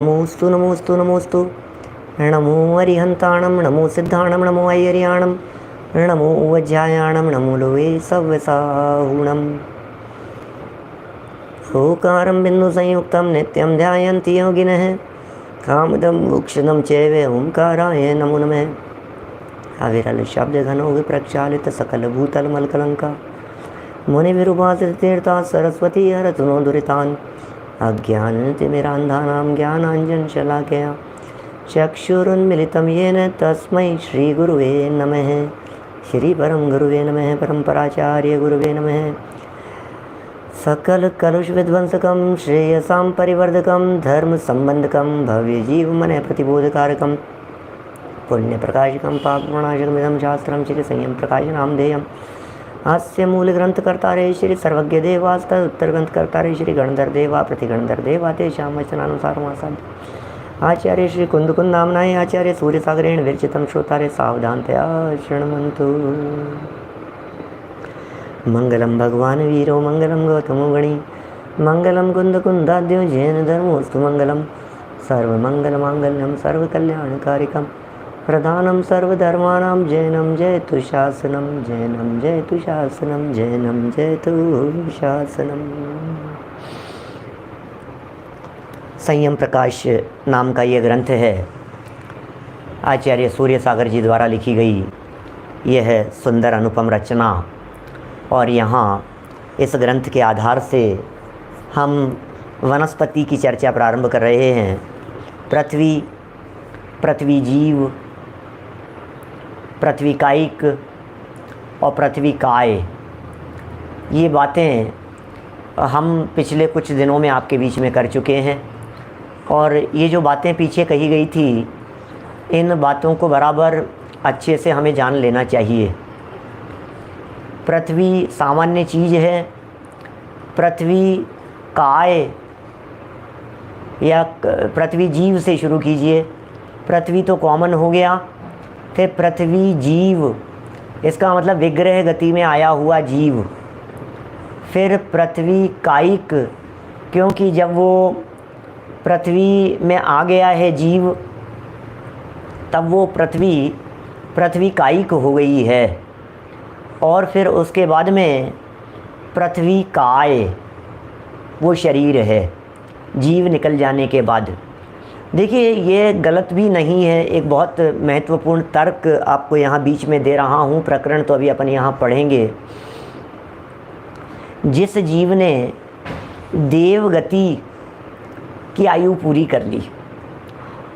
नमोस्तु नमोस्तु नमोस्तु। नमो अरिहंताणं नमो सिद्धाणं नमो ऐर्याणं नमो वज्रायाणं नमो लोवे सव्यसाहुणम्। ओकारं बिन्दुसंयुक्तं नित्यं ध्यायन्ति योगिनः कामदं मोक्षदं चैव ओंकाराय नमो नमः। अविरल शब्द घनो विप्रक्षालित सकल भूतल मलकलंका मुनिविरुपासित तीर्था सरस्वती हरतु नो दुरितान्। अज्ञानतिमिरान्धानां ज्ञानाञ्जनशलाकया चक्षुरुन्मिलितं येन तस्मै श्रीगुरुवे नमः। श्रीपरं गुरुवे नमः। परम्पराचार्य गुरुवे नमः। सकलकलुषविध्वंसकं श्रेयसां परिवर्धकं धर्मसम्बन्धकं भव्यजीवमनः प्रतिबोधकारकं पुण्यप्रकाशकं पापप्रणाशकमिदं शास्त्रं श्रीसंयम प्रकाशनामधेयम्। अस्य मूलग्रंथकर्तारे श्री सर्वज्ञ देवास्त उत्तरग्रंथकर्तारे श्री गणधर देवा प्रतिगणधर देवा तेषां वचनानुसारमासाद्य आचार्य श्री कुंदकुंद नामनाय आचार्य सूर्यसागरेण विरचितं श्रोतारे सावधानतया शृण्वन्तु। मंगलम भगवान वीरो मंगलम गौतमो गणी मंगलम कुंदकुंदाद्यो जैन धर्मोस्तु मंगलम सर्वमंगलमांगल्यं सर्वकल्याणकारिकं प्रधानं सर्वधर्माणां जैनं जयतु शासनं जैनं जयतु शासनं जैनं जयतु शासनं। संयम प्रकाश नाम का ये ग्रंथ है, आचार्य सूर्यसागर जी द्वारा लिखी गई यह सुंदर अनुपम रचना। और यहाँ इस ग्रंथ के आधार से हम वनस्पति की चर्चा प्रारंभ कर रहे हैं। पृथ्वी, पृथ्वी जीव, पृथ्वी कायिक और पृथ्वी काय, ये बातें हम पिछले कुछ दिनों में आपके बीच में कर चुके हैं। और ये जो बातें पीछे कही गई थी, इन बातों को बराबर अच्छे से हमें जान लेना चाहिए। पृथ्वी सामान्य चीज़ है। पृथ्वी काय या पृथ्वी जीव से शुरू कीजिए। पृथ्वी तो कॉमन हो गया। फिर पृथ्वी जीव, इसका मतलब विग्रह गति में आया हुआ जीव। फिर पृथ्वी कायिक, क्योंकि जब वो पृथ्वी में आ गया है जीव, तब वो पृथ्वी कायिक हो गई है। और फिर उसके बाद में पृथ्वी काय, वो शरीर है जीव निकल जाने के बाद। देखिए, ये गलत भी नहीं है। एक बहुत महत्वपूर्ण तर्क आपको यहाँ बीच में दे रहा हूँ। प्रकरण तो अभी अपन यहाँ पढ़ेंगे। जिस जीव ने देवगति की आयु पूरी कर ली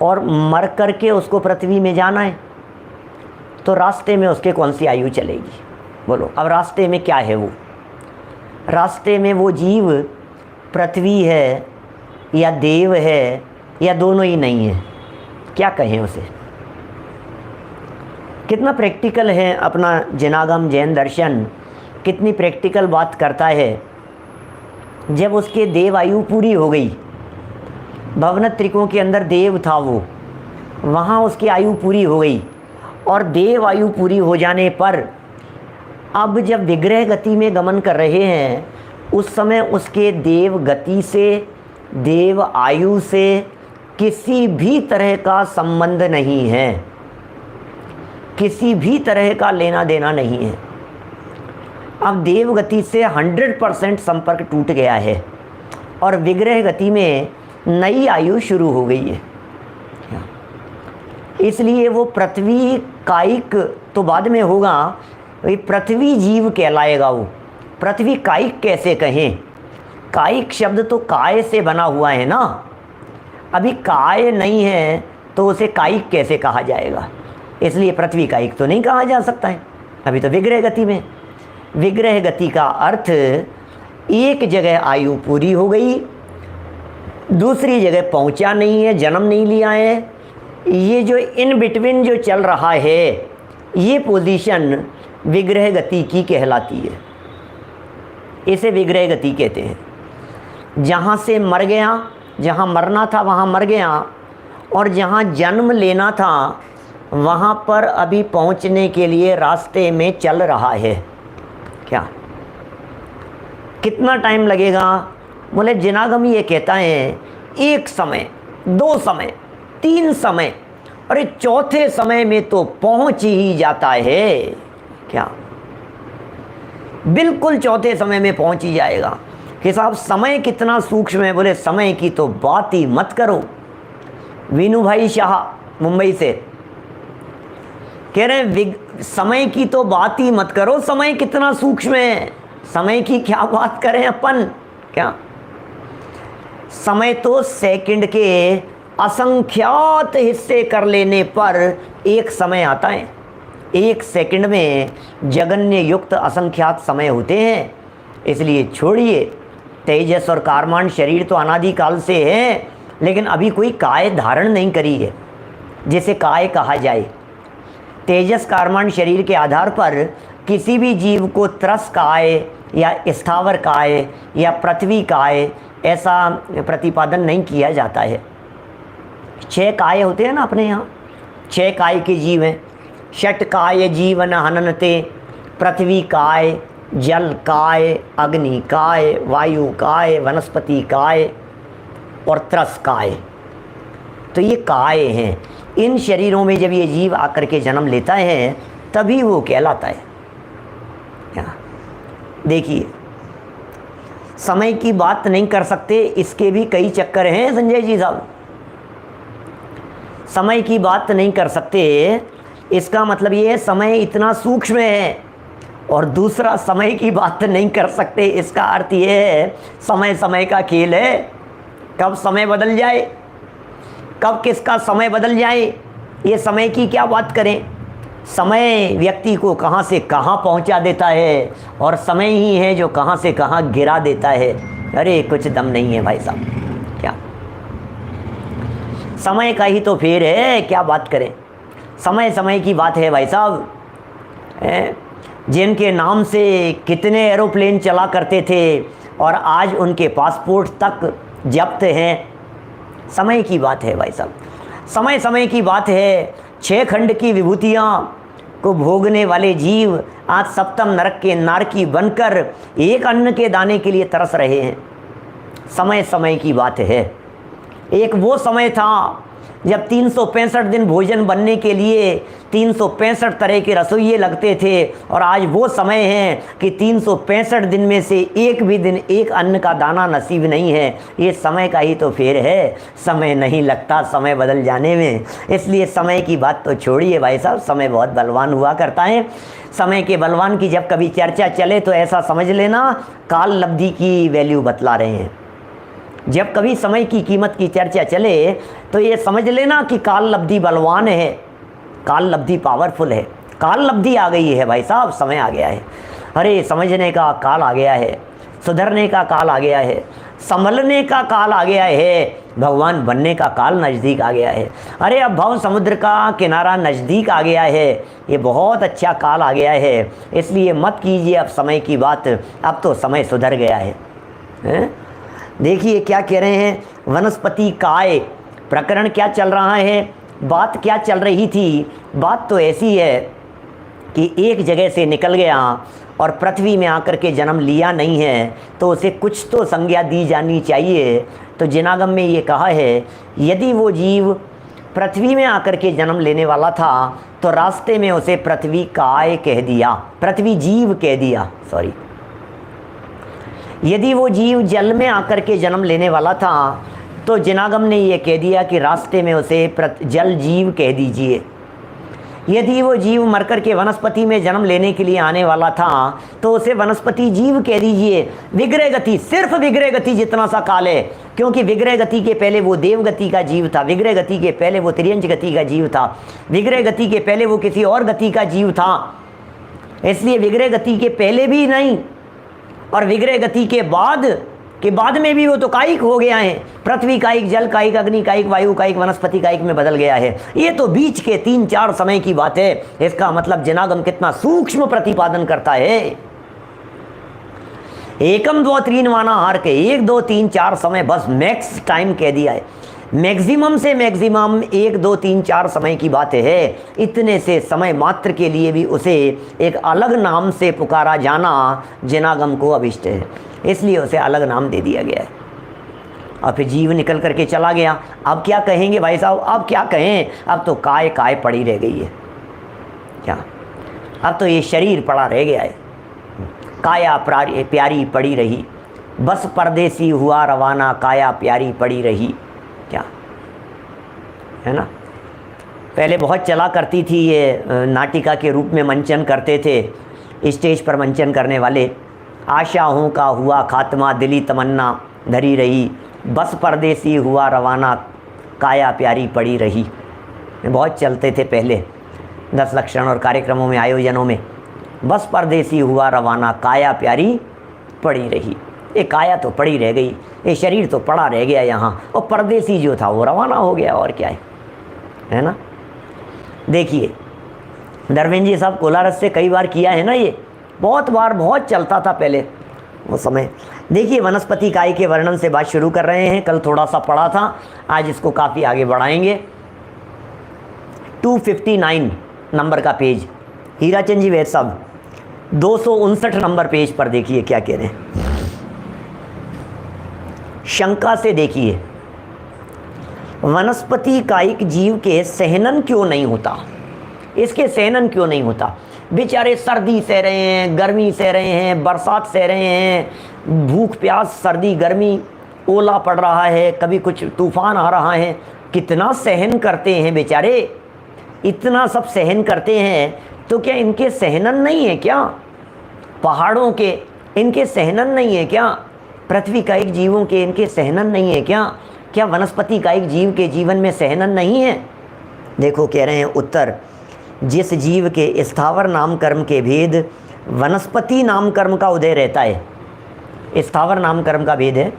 और मर करके उसको पृथ्वी में जाना है, तो रास्ते में उसके कौन सी आयु चलेगी? बोलो, अब रास्ते में क्या है? वो रास्ते में वो जीव पृथ्वी है या देव है या दोनों ही नहीं है? क्या कहें उसे? कितना प्रैक्टिकल है अपना जनागम जैन दर्शन, कितनी प्रैक्टिकल बात करता है। जब उसके देव आयु पूरी हो गई, भवनत्रिकों के अंदर देव था वो, वहाँ उसकी आयु पूरी हो गई। और देव आयु पूरी हो जाने पर अब जब विग्रह गति में गमन कर रहे हैं, उस समय उसके देव गति से, देव आयु से किसी भी तरह का संबंध नहीं है, किसी भी तरह का लेना देना नहीं है। अब देव गति से 100% संपर्क टूट गया है और विग्रह गति में नई आयु शुरू हो गई है। इसलिए वो पृथ्वी कायिक तो बाद में होगा, वही पृथ्वी जीव कहलाएगा। वो पृथ्वी कायिक कैसे कहें? कायिक शब्द तो काय से बना हुआ है ना। अभी काय नहीं है तो उसे कायिक कैसे कहा जाएगा? इसलिए पृथ्वी कायिक तो नहीं कहा जा सकता है, अभी तो विग्रह गति में। विग्रह गति का अर्थ एक जगह आयु पूरी हो गई, दूसरी जगह पहुंचा नहीं है, जन्म नहीं लिया है। ये जो इन बिटवीन जो चल रहा है, ये पोजीशन विग्रह गति की कहलाती है। इसे विग्रह गति कहते हैं। जहाँ से मर गया, जहाँ मरना था वहाँ मर गया, और जहाँ जन्म लेना था वहाँ पर अभी पहुँचने के लिए रास्ते में चल रहा है। क्या कितना टाइम लगेगा? बोले जिनागम ये कहता है एक समय 2 समय, 3 समय, अरे चौथे समय में तो पहुंच ही जाता है। क्या? बिल्कुल चौथे समय में पहुंच ही जाएगा। कि साहब समय कितना सूक्ष्म है। बोले समय की तो बात ही मत करो। वीनू भाई शाह मुंबई से कह रहे हैं समय की तो बात ही मत करो, समय कितना सूक्ष्म है। समय की क्या बात करें अपन। क्या? समय तो सेकंड के असंख्यात हिस्से कर लेने पर एक समय आता है। 1 सेकंड में जगन्य युक्त असंख्यात समय होते हैं। इसलिए छोड़िए, तेजस और कारमान शरीर तो अनादिकाल से है, लेकिन अभी कोई काय धारण नहीं करी है जिसे काय कहा जाए। तेजस कारमान शरीर के आधार पर किसी भी जीव को त्रस काय या स्थावर काय या पृथ्वी काय ऐसा प्रतिपादन नहीं किया जाता है। 6 काय होते हैं ना अपने यहाँ, 6 काय के जीव हैं। षट काय जीवन हननते, पृथ्वी काय, जल काय, अग्नि काय, वायु काय, वनस्पति काय और त्रस काय। तो ये काय हैं। इन शरीरों में जब ये जीव आकर के जन्म लेता है तभी वो कहलाता है। देखिए, समय की बात नहीं कर सकते, इसके भी कई चक्कर हैं संजय जी साहब। समय की बात नहीं कर सकते, इसका मतलब ये है समय इतना सूक्ष्म है। और दूसरा, समय की बात नहीं कर सकते, इसका अर्थ ये है समय समय का खेल है। कब समय बदल जाए, कब किसका समय बदल जाए, ये समय की क्या बात करें। समय व्यक्ति को कहाँ से कहाँ पहुँचा देता है और समय ही है जो कहाँ से कहाँ गिरा देता है। अरे कुछ दम नहीं है भाई साहब। क्या? समय का ही तो फेर है, क्या बात करें। समय समय की बात है भाई साहब। जिनके नाम से कितने एरोप्लेन चला करते थे और आज उनके पासपोर्ट तक जब्त हैं। समय की बात है भाई साहब। समय समय की बात है। 6 खंड की विभूतियाँ को भोगने वाले जीव आज सप्तम नरक के नारकी बनकर एक अन्न के दाने के लिए तरस रहे हैं। समय समय की बात है। एक वो समय था जब 365 दिन भोजन बनने के लिए 365 तरह के रसोइये लगते थे, और आज वो समय है कि 365 दिन में से एक भी दिन एक अन्न का दाना नसीब नहीं है। ये समय का ही तो फेर है। समय नहीं लगता समय बदल जाने में। इसलिए समय की बात तो छोड़िए भाई साहब, समय बहुत बलवान हुआ करता है। समय के बलवान की जब कभी चर्चा चले तो ऐसा समझ लेना काल लब्धि की वैल्यू बतला रहे हैं। जब कभी समय की कीमत की चर्चा चले तो ये समझ लेना कि काल लब्धि बलवान है, काल लब्धि पावरफुल है। काल लब्धि आ गई है भाई साहब, समय आ गया है। अरे समझने का काल आ गया है, सुधरने का काल आ गया है, संभलने का काल आ गया है, भगवान बनने का काल नज़दीक आ गया है। अरे अब भव समुद्र का किनारा नज़दीक आ गया है। ये बहुत अच्छा काल आ गया है। इसलिए मत कीजिए अब समय की बात, अब तो समय सुधर गया है। देखिए क्या कह रहे हैं, वनस्पति काय प्रकरण क्या चल रहा है, बात क्या चल रही थी। बात तो ऐसी है कि एक जगह से निकल गया और पृथ्वी में आकर के जन्म लिया नहीं है तो उसे कुछ तो संज्ञा दी जानी चाहिए। तो जिनागम में ये कहा है, यदि वो जीव पृथ्वी में आकर के जन्म लेने वाला था तो रास्ते में उसे पृथ्वी काय कह दिया, पृथ्वी जीव कह दिया, सॉरी। यदि वो जीव जल में आकर के जन्म लेने वाला था तो जिनागम ने ये कह दिया कि रास्ते में उसे जल जीव कह दीजिए। यदि वो जीव मरकर के वनस्पति में जन्म लेने के लिए आने वाला था तो उसे वनस्पति जीव कह दीजिए। विग्रह गति, सिर्फ विग्रह गति जितना सा काल है, क्योंकि विग्रह गति के पहले वो देव गति का जीव था, विग्रह गति के पहले वो तिर्यंच गति का जीव था, विग्रह गति के पहले वो किसी और गति का जीव था। इसलिए विग्रह गति के पहले भी नहीं और विग्रह गति के बाद में भी वो तो कायिक हो गया है। पृथ्वी कायिक, जल कायिक, अग्नि कायिक, वायु कायिक, वनस्पति कायिक में बदल गया है। ये तो बीच के 3-4 समय की बात है। इसका मतलब जिनागम कितना सूक्ष्म प्रतिपादन करता है। एकम दो तीन माना हार के 1 2 3 4 समय बस मैक्स टाइम कह दिया है। मैक्सिमम से मैक्सिमम 1 2 3 4 समय की बात है। इतने से समय मात्र के लिए भी उसे एक अलग नाम से पुकारा जाना जिनागम को अभिष्ट है, इसलिए उसे अलग नाम दे दिया गया है। और फिर जीव निकल करके चला गया। अब क्या कहेंगे भाई साहब, अब क्या कहें, अब तो काय काय पड़ी रह गई है। क्या, अब तो ये शरीर पड़ा रह गया है। काया प्यारी पड़ी रही, बस परदेसी हुआ रवाना, काया प्यारी पड़ी रही। क्या है ना, पहले बहुत चला करती थी ये, नाटिका के रूप में मंचन करते थे स्टेज पर मंचन करने वाले। आशाओं का हुआ खात्मा, दिली तमन्ना धरी रही, बस परदेसी हुआ रवाना, काया प्यारी पड़ी रही। बहुत चलते थे पहले 10 लक्षण और कार्यक्रमों में, आयोजनों में। बस परदेसी हुआ रवाना, काया प्यारी पड़ी रही। ये काया तो पड़ी रह गई, ये शरीर तो पड़ा रह गया यहाँ, और परदेसी जो था वो रवाना हो गया। और क्या है ना। देखिए धर्मेंद्र जी साहब कोलारस से कई बार किया है ना, ये बहुत बार, बहुत चलता था पहले वो समय। देखिए वनस्पति काय के वर्णन से बात शुरू कर रहे हैं। कल थोड़ा सा पढ़ा था, आज इसको काफ़ी आगे बढ़ाएंगे। 259 नंबर का पेज, हीराचंद जी वैद साहब 259 नंबर पेज पर देखिए क्या कह रहे हैं। शंका से देखिए, वनस्पति कायिक जीव के सहनन क्यों नहीं होता, इसके सहनन क्यों नहीं होता। बेचारे सर्दी सह रहे हैं, गर्मी सह रहे हैं, बरसात सह रहे हैं, भूख प्यास, सर्दी गर्मी, ओला पड़ रहा है, कभी कुछ तूफान आ रहा है, कितना सहन करते हैं बेचारे। इतना सब सहन करते हैं तो क्या इनके सहनन नहीं है क्या, पहाड़ों के इनके सहनन नहीं है क्या, पृथ्वी कायिक जीवों के इनके सहनन नहीं है क्या, क्या वनस्पति कायिक जीव के जीवन में सहनन नहीं है। देखो कह रहे हैं उत्तर, जिस जीव के स्थावर नाम कर्म के भेद वनस्पति नाम कर्म का उदय रहता है। स्थावर नाम कर्म का भेद है,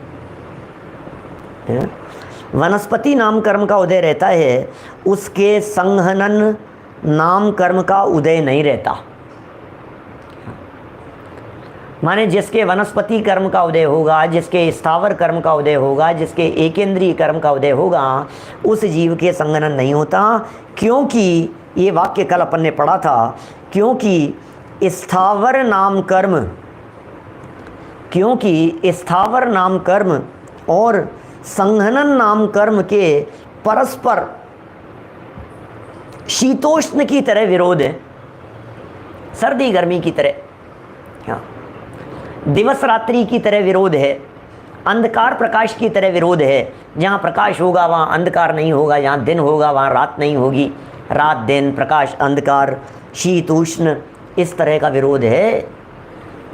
वनस्पति नाम कर्म का उदय रहता है, उसके संहनन नाम कर्म का उदय नहीं रहता। माने जिसके वनस्पति कर्म का उदय होगा, जिसके स्थावर कर्म का उदय होगा, जिसके एकेंद्रीय कर्म का उदय होगा, उस जीव के संगनन नहीं होता। क्योंकि ये वाक्य कल अपन ने पढ़ा था, क्योंकि स्थावर नाम कर्म, क्योंकि स्थावर नाम कर्म और संघनन नाम कर्म के परस्पर शीतोष्ण की तरह विरोध है, सर्दी गर्मी की तरह, क्या दिवस रात्रि की तरह विरोध है, अंधकार प्रकाश की तरह विरोध है। जहाँ प्रकाश होगा वहाँ अंधकार नहीं होगा, जहाँ दिन होगा वहाँ रात नहीं होगी, रात दिन, प्रकाश अंधकार, शीत उष्ण, इस तरह का विरोध है।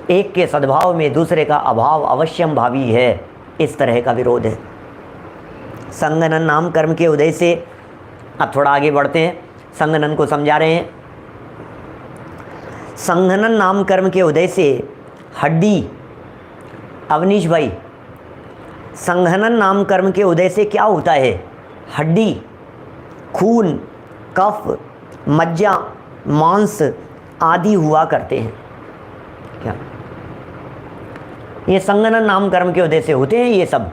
एक के सद्भाव में दूसरे का अभाव अवश्यम भावी है, इस तरह का विरोध है। संगनन नाम कर्म के उदय से, अब थोड़ा आगे बढ़ते हैं, संगनन को समझा रहे हैं। संगनन नाम कर्म के उदय से हड्डी, अवनीश भाई, संघनन नाम कर्म के उदय से क्या होता है, हड्डी, खून, कफ, मज्जा, मांस आदि हुआ करते हैं। क्या ये संघनन नाम कर्म के उदय से होते हैं। ये सब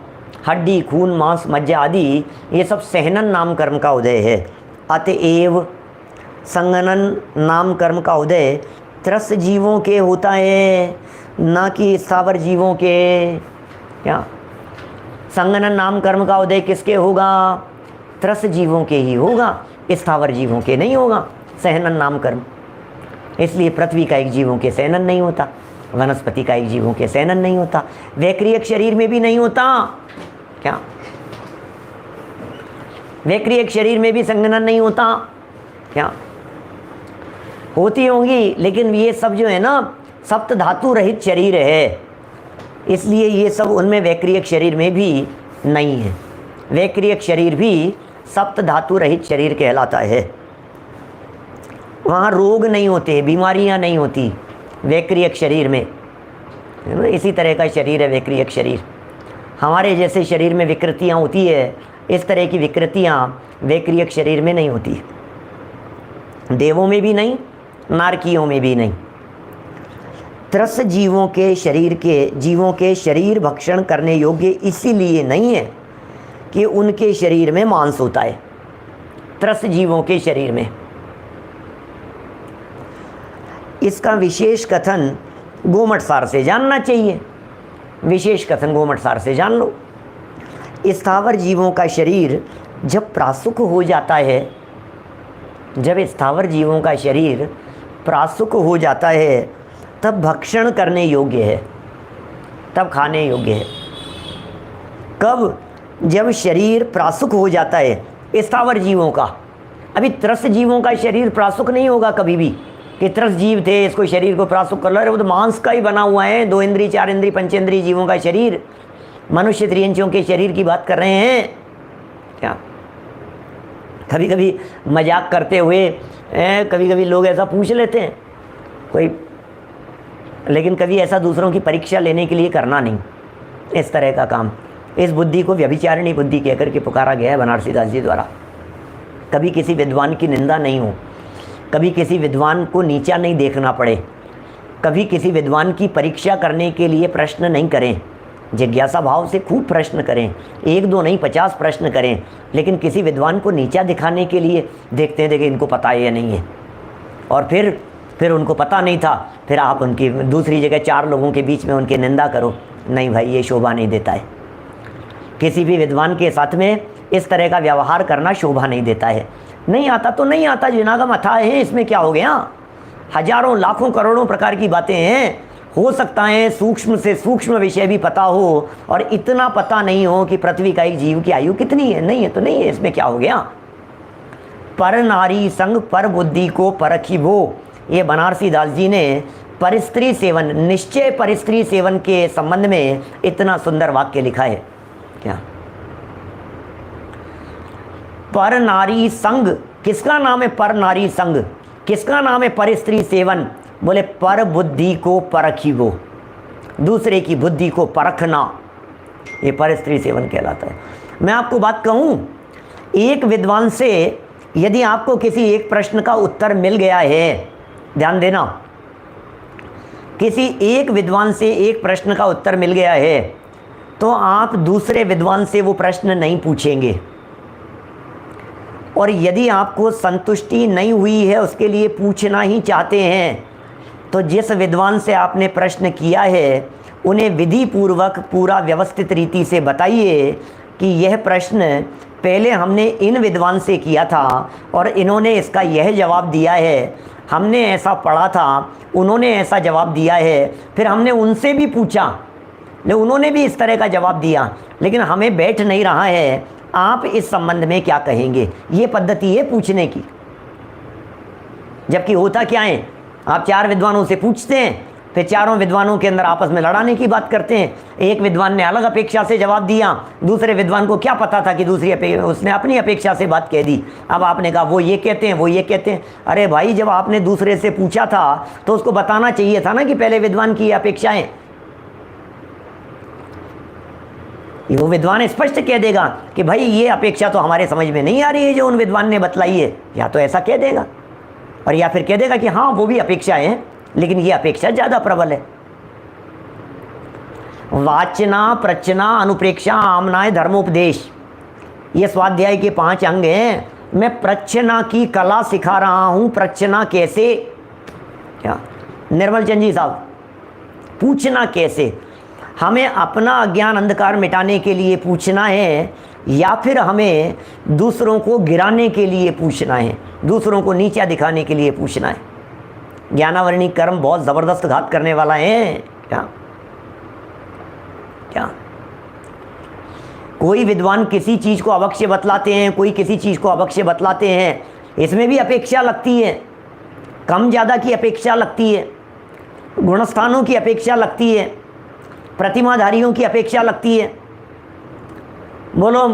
हड्डी, खून, मांस, मज्जा आदि ये सब सहनन नाम कर्म का उदय है। अतएव संघनन नाम कर्म का उदय त्रस जीवों के होता है, न कि स्थावर जीवों के। क्या संघनन नाम कर्म का उदय किसके होगा, त्रस जीवों के ही होगा, स्थावर जीवों के नहीं होगा सहनन नाम कर्म। इसलिए पृथ्वी का एक जीवों के सहनन नहीं होता, वनस्पति का एक जीवों के सहनन नहीं होता, वैक्रियक शरीर में भी नहीं होता। क्या वैक्रियक शरीर में भी संघनन नहीं होता, क्या होती होंगी, लेकिन ये सब जो है ना सप्त धातु रहित शरीर है, इसलिए ये सब उनमें वैक्रियक शरीर में भी नहीं है। वैक्रियक शरीर भी सप्त धातु रहित शरीर कहलाता है। वहाँ रोग नहीं होते, बीमारियाँ नहीं होती वैक्रियक शरीर में। इसी तरह का शरीर है वैक्रियक शरीर। हमारे जैसे शरीर में विकृतियाँ होती है, इस तरह की विकृतियाँ वैक्रियक शरीर में नहीं होती, देवों में भी नहीं, नारकियों में भी नहीं। त्रस जीवों के शरीर भक्षण करने योग्य इसीलिए नहीं है कि उनके शरीर में मांस होता है। त्रस जीवों के शरीर में इसका विशेष कथन गोमट सार से जानना चाहिए। विशेष कथन गोमट सार से जान लो। स्थावर जीवों का शरीर जब प्रासुक हो जाता है, जब स्थावर जीवों का शरीर प्रासुक हो जाता है, तब भक्षण करने योग्य है, तब खाने योग्य है। कब? जब शरीर प्रासुक हो जाता है स्थावर जीवों का। अभी त्रस्त जीवों का शरीर प्रासुक नहीं होगा कभी भी कि त्रस्त जीव थे इसको शरीर को प्रासुक कर लो, अरे वो तो मांस का ही बना हुआ है। 2 इंद्री 4 इंद्री पंचेंद्री जीवों का शरीर, मनुष्य त्रियंचियों के शरीर की बात कर रहे हैं क्या? कभी कभी मजाक करते हुए कभी कभी लोग ऐसा पूछ लेते हैं कोई, लेकिन कभी ऐसा दूसरों की परीक्षा लेने के लिए करना नहीं, इस तरह का काम। इस बुद्धि को व्यभिचारिणी बुद्धि कहकर के पुकारा गया है बनारसी दास जी द्वारा। कभी किसी विद्वान की निंदा नहीं हो, कभी किसी विद्वान को नीचा नहीं देखना पड़े, कभी किसी विद्वान की परीक्षा करने के लिए प्रश्न नहीं करें। जिज्ञासा भाव से खूब प्रश्न करें, 1-2 नहीं 50 प्रश्न करें, लेकिन किसी विद्वान को नीचा दिखाने के लिए देखते हैं देखें इनको पता है या नहीं है, और फिर उनको पता नहीं था, फिर आप उनकी दूसरी जगह 4 लोगों के बीच में उनकी निंदा करो। नहीं भाई, ये शोभा नहीं देता है। किसी भी विद्वान के साथ में इस तरह का व्यवहार करना शोभा नहीं देता है। नहीं आता तो नहीं आता, जिनागम अथाह है, इसमें क्या हो गया? हजारों लाखों करोड़ों प्रकार की बातें हैं। हो सकता है सूक्ष्म से सूक्ष्म विषय भी पता हो और इतना पता नहीं हो कि पृथ्वी का एक जीव की आयु कितनी है। नहीं है तो नहीं है, इसमें क्या हो गया? पर नारी संग पर बुद्धि को परखी वो, ये बनारसी दास जी ने परिस्त्री सेवन, निश्चय परिस्त्री सेवन के संबंध में इतना सुंदर वाक्य लिखा है। क्या? पर नारी संग, किसका नाम है पर नारी संग? किसका नाम है पर स्त्री सेवन? बोले पर बुद्धि को परखी वो, दूसरे की बुद्धि को परखना, ये पर स्त्री सेवन कहलाता है। मैं आपको बात कहूं, एक विद्वान से यदि आपको किसी एक प्रश्न का उत्तर मिल गया है, ध्यान देना, किसी एक विद्वान से एक प्रश्न का उत्तर मिल गया है तो आप दूसरे विद्वान से वो प्रश्न नहीं पूछेंगे। और यदि आपको संतुष्टि नहीं हुई है, उसके लिए पूछना ही चाहते हैं, तो जिस विद्वान से आपने प्रश्न किया है उन्हें विधि पूर्वक पूरा व्यवस्थित रीति से बताइए कि यह प्रश्न पहले हमने इन विद्वान से किया था और इन्होंने इसका यह जवाब दिया है, हमने ऐसा पढ़ा था, उन्होंने ऐसा जवाब दिया है, फिर हमने उनसे भी पूछा, उन्होंने भी इस तरह का जवाब दिया, लेकिन हमें बैठ नहीं रहा है, आप इस संबंध में क्या कहेंगे? ये पद्धति है पूछने की। जबकि होता क्या है, आप 4 विद्वानों से पूछते हैं, फिर चारों विद्वानों के अंदर आपस में लड़ाने की बात करते हैं। एक विद्वान ने अलग अपेक्षा से जवाब दिया, दूसरे विद्वान को क्या पता था कि उसने अपनी अपेक्षा से बात कह दी। अब आपने कहा वो ये कहते हैं, वो ये कहते हैं। अरे भाई, जब आपने दूसरे से पूछा था तो उसको बताना चाहिए था ना कि पहले विद्वान की अपेक्षाएं। वो विद्वान स्पष्ट कह देगा कि भाई ये अपेक्षा तो हमारे समझ में नहीं आ रही है जो उन विद्वान ने बतलाई है, या तो ऐसा कह देगा, और या फिर कह देगा कि हाँ वो भी अपेक्षाएं हैं लेकिन ये अपेक्षा ज़्यादा प्रबल है। वाचना, प्रचना, अनुप्रेक्षा, आमनाय, धर्मोपदेश, ये स्वाध्याय के 5 अंग हैं। मैं प्रचना की कला सिखा रहा हूँ। प्रचना कैसे? क्या निर्मल चंद जी साहब, पूछना कैसे? हमें अपना अज्ञान अंधकार मिटाने के लिए पूछना है या फिर हमें दूसरों को गिराने के लिए पूछना है, दूसरों को नीचा दिखाने के लिए पूछना है? ज्ञानावरणी कर्म बहुत ज़बरदस्त घात करने वाला है। क्या क्या कोई विद्वान किसी चीज़ को अवश्य बतलाते हैं, कोई किसी चीज़ को अवश्य बतलाते हैं, इसमें भी अपेक्षा लगती है, कम ज़्यादा की अपेक्षा लगती है, गुणस्थानों की अपेक्षा लगती है, प्रतिमाधारियों की अपेक्षा लगती है। बोलो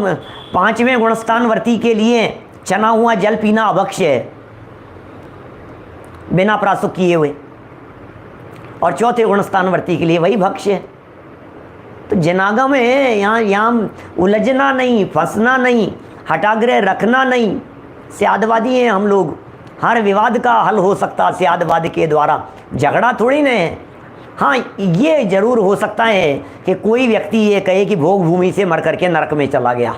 5वें गुणस्थान वर्ती के लिए चना हुआ जल पीना अवश्य है बिना प्रासुक किए हुए, और 4थे गुणस्थान वर्ती के लिए वही भक्ष्य है। तो जनागम है, यहाँ उलझना नहीं, फंसना नहीं, हठाग्रह रखना नहीं। स्यादवादी हैं हम लोग, हर विवाद का हल हो सकता स्यादवाद के द्वारा, झगड़ा थोड़ी ना है। हाँ, ये जरूर हो सकता है कि कोई व्यक्ति ये कहे कि भोग भूमि से मर करके नरक में चला गया,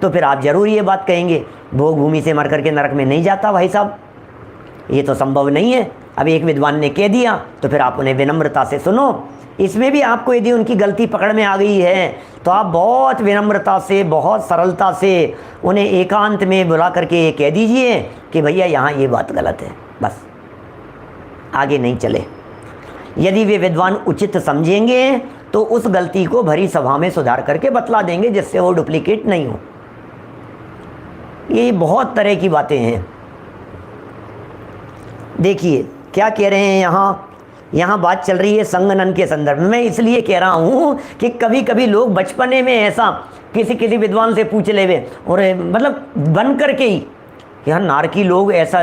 तो फिर आप जरूर ये बात कहेंगे भोग भूमि से मर करके नरक में नहीं जाता भाई साहब, ये तो संभव नहीं है। अब एक विद्वान ने कह दिया तो फिर आप उन्हें विनम्रता से सुनो इसमें भी आपको यदि उनकी गलती पकड़ में आ गई है तो आप बहुत विनम्रता से, बहुत सरलता से उन्हें एकांत में बुला करके ये कह दीजिए कि भैया यहाँ ये बात गलत है, बस आगे नहीं चले। यदि वे विद्वान उचित समझेंगे तो उस गलती को भरी सभा में सुधार करके बतला देंगे, जिससे वो डुप्लीकेट नहीं हो। ये बहुत तरह की बातें हैं। देखिए क्या कह रहे हैं यहाँ बात चल रही है संगनन के संदर्भ में। मैं इसलिए कह रहा हूँ कि कभी कभी लोग बचपने में ऐसा किसी विद्वान से पूछ ले वे, और मतलब बन करके ही यार नारकी लोग ऐसा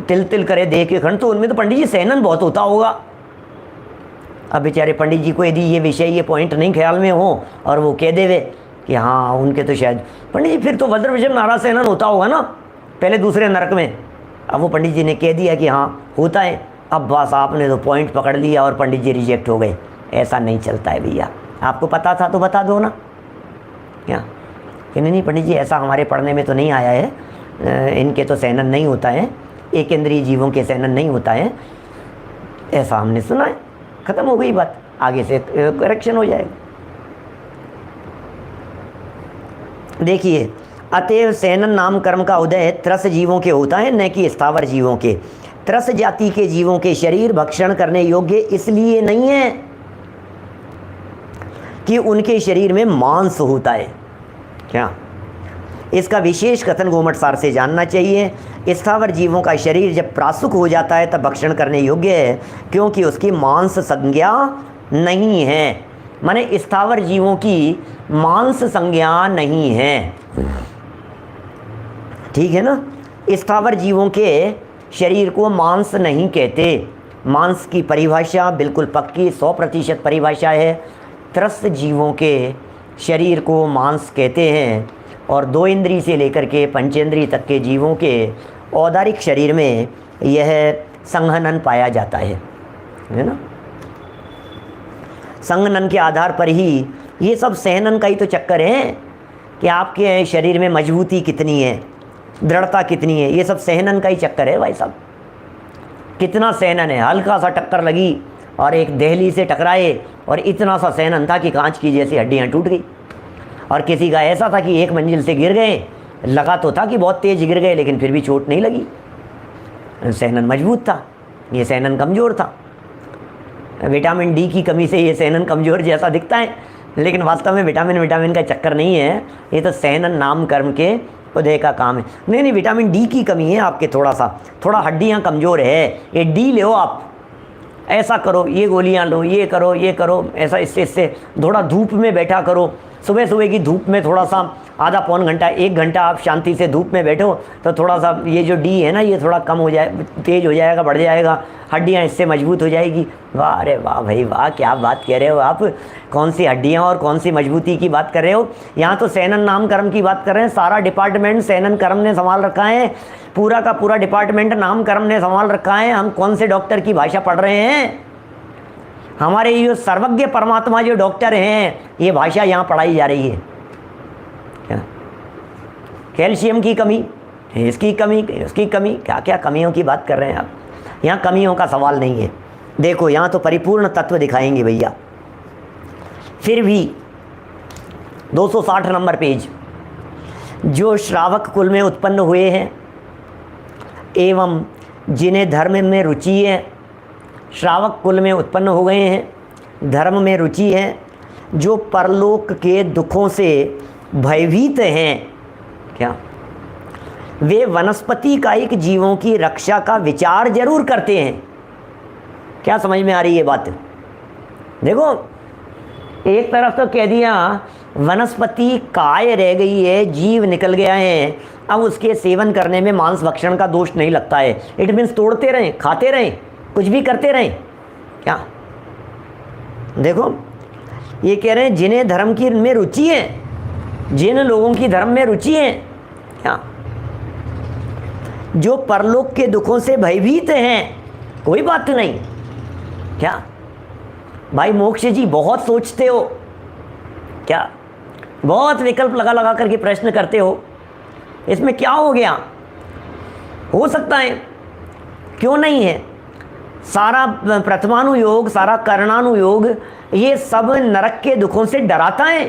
तिल तिल करे दे के खंड, तो उनमें तो पंडित जी सहनन बहुत होता होगा। अब बेचारे पंडित जी को यदि ये विषय, ये पॉइंट नहीं ख्याल में हो और वो कह देवे कि हाँ उनके तो शायद पंडित जी, फिर तो वज्र विषम नारा सहनन होता होगा ना पहले दूसरे नरक में। अब वो पंडित जी ने कह दिया कि हाँ होता है, अब बस आपने तो पॉइंट पकड़ लिया और पंडित जी रिजेक्ट हो गए। ऐसा नहीं चलता है भैया, आपको पता था तो बता दो ना। क्या कि नहीं पंडित जी ऐसा हमारे पढ़ने में तो नहीं आया है, इनके तो सहनन नहीं होता है, एक इंद्रिय जीवों के सहनन नहीं होता है, ऐसा हमने सुना है। ख़त्म हो गई बात, आगे से करेक्शन हो जाएगा। देखिए अतएव सहनन नाम कर्म का उदय त्रस जीवों के होता है, न कि स्थावर जीवों के। त्रस जाति के जीवों के शरीर भक्षण करने योग्य इसलिए नहीं है कि उनके शरीर में मांस होता है। क्या इसका विशेष कथन गोमटसार से जानना चाहिए। स्थावर जीवों का शरीर जब प्रासुक हो जाता है तब भक्षण करने योग्य है, क्योंकि उसकी मांस संज्ञा नहीं है। माने स्थावर जीवों की मांस संज्ञा नहीं है, ठीक है ना। स्थावर जीवों के शरीर को मांस नहीं कहते। मांस की परिभाषा बिल्कुल पक्की 100% परिभाषा है। त्रस्त जीवों के शरीर को मांस कहते हैं, और 2 इंद्रिय से लेकर के पंचेंद्रिय तक के जीवों के औदारिक शरीर में यह संघनन पाया जाता है ना। संघनन के आधार पर ही ये सब सहनन का ही तो चक्कर है कि आपके शरीर में मजबूती कितनी है, दृढ़ता कितनी है, ये सब सहनन का ही चक्कर है भाई साहब। कितना सहनन है, हल्का सा टक्कर लगी और एक देहली से टकराए और इतना सा सहनन था कि कांच की जैसी हड्डियाँ टूट गई। और किसी का ऐसा था कि 1 मंजिल से गिर गए, लगा तो था कि बहुत तेज़ गिर गए लेकिन फिर भी चोट नहीं लगी, सहनन मजबूत था। ये सहनन कमज़ोर था। विटामिन डी की कमी से ये सहनन कमज़ोर जैसा दिखता है, लेकिन वास्तव में विटामिन का चक्कर नहीं है, ये तो सहनन नाम कर्म के उदय का काम है। नहीं विटामिन डी की कमी है आपके, थोड़ा हड्डियाँ कमज़ोर है, ये डी लो आप, ऐसा करो, ये गोलियाँ लो, ये करो, ऐसा इससे थोड़ा धूप में बैठा करो। सुबह की धूप में थोड़ा सा आधा पौन घंटा 1 घंटा आप शांति से धूप में बैठो तो थोड़ा सा ये जो डी है ना ये थोड़ा कम हो जाए, तेज़ हो जाएगा, बढ़ जाएगा, हड्डियाँ इससे मजबूत हो जाएगी। वाह, अरे वाह भाई वाह, क्या बात कह रहे हो आप। कौन सी हड्डियाँ और कौन सी मजबूती की बात कर रहे हो। यहाँ तो सहनन नाम कर्म की बात कर रहे हैं। सारा डिपार्टमेंट सहनन कर्म ने संभाल रखा है, पूरा का पूरा डिपार्टमेंट नाम कर्म ने संभाल रखा है। हम कौन से डॉक्टर की भाषा पढ़ रहे हैं। हमारे ये सर्वज्ञ परमात्मा जो डॉक्टर हैं, ये भाषा यहाँ पढ़ाई जा रही है। क्या कैल्शियम की कमी, इसकी कमी, उसकी कमी, क्या क्या कमियों की बात कर रहे हैं आप। यहाँ कमियों का सवाल नहीं है। देखो यहाँ तो परिपूर्ण तत्व दिखाएंगे भैया। फिर भी 260 नंबर पेज, जो श्रावक कुल में उत्पन्न हुए हैं एवं जिन्हें धर्म में रुचि है, श्रावक कुल में उत्पन्न हो गए हैं, धर्म में रुचि है, जो परलोक के दुखों से भयभीत हैं, क्या वे वनस्पति कायिक जीवों की रक्षा का विचार जरूर करते हैं। क्या समझ में आ रही है बात। देखो एक तरफ तो कह दिया वनस्पति काय रह गई है, जीव निकल गया है, अब उसके सेवन करने में मांस भक्षण का दोष नहीं लगता है। इट मीन्स तोड़ते रहें, खाते रहें, कुछ भी करते रहें। क्या देखो ये कह रहे हैं जिन्हें धर्म की में रुचि है, जिन लोगों की धर्म में रुचि है, क्या जो परलोक के दुखों से भयभीत हैं, कोई बात नहीं। क्या भाई मोक्ष जी बहुत सोचते हो, क्या बहुत विकल्प लगा करके प्रश्न करते हो, इसमें क्या हो गया। हो सकता है, क्यों नहीं है। सारा प्रथमानुयोग, सारा करणानुयोग, ये सब नरक के दुखों से डराता है।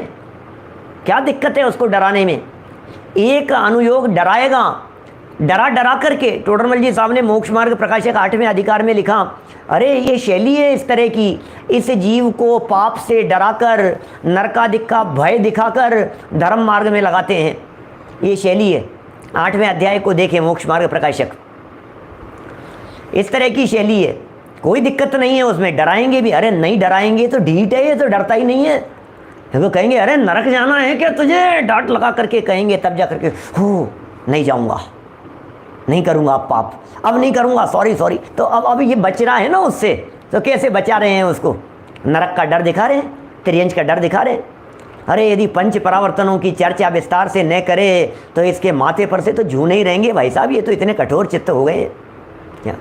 क्या दिक्कत है उसको डराने में? एक अनुयोग डराएगा, डरा डरा करके। टोडरमल जी साहब ने मोक्ष मार्ग प्रकाशक 8वें अधिकार में लिखा, अरे ये शैली है इस तरह की, इस जीव को पाप से डराकर, नरकादिक का भय दिखाकर धर्म मार्ग में लगाते हैं। ये शैली है, 8वें अध्याय को देखें, मोक्ष मार्ग प्रकाशक। इस तरह की शैली है, कोई दिक्कत नहीं है उसमें। डराएंगे भी, अरे नहीं डराएंगे तो ढीठ है, ये तो डरता ही नहीं है। तो कहेंगे अरे नरक जाना है क्या तुझे, डांट लगा करके कहेंगे, तब जा करके हो नहीं जाऊंगा, नहीं करूंगा अब पाप, अब नहीं करूंगा, सॉरी सॉरी। तो अब ये बच रहा है ना उससे, तो कैसे बचा रहे हैं उसको? नरक का डर दिखा रहे हैं, त्रियंज का डर दिखा रहे हैं। अरे यदि पंच परावर्तनों की चर्चा विस्तार से न करे तो इसके माथे पर से तो झूने ही रहेंगे भाई साहब। ये तो इतने कठोर चित्त हो गए क्या?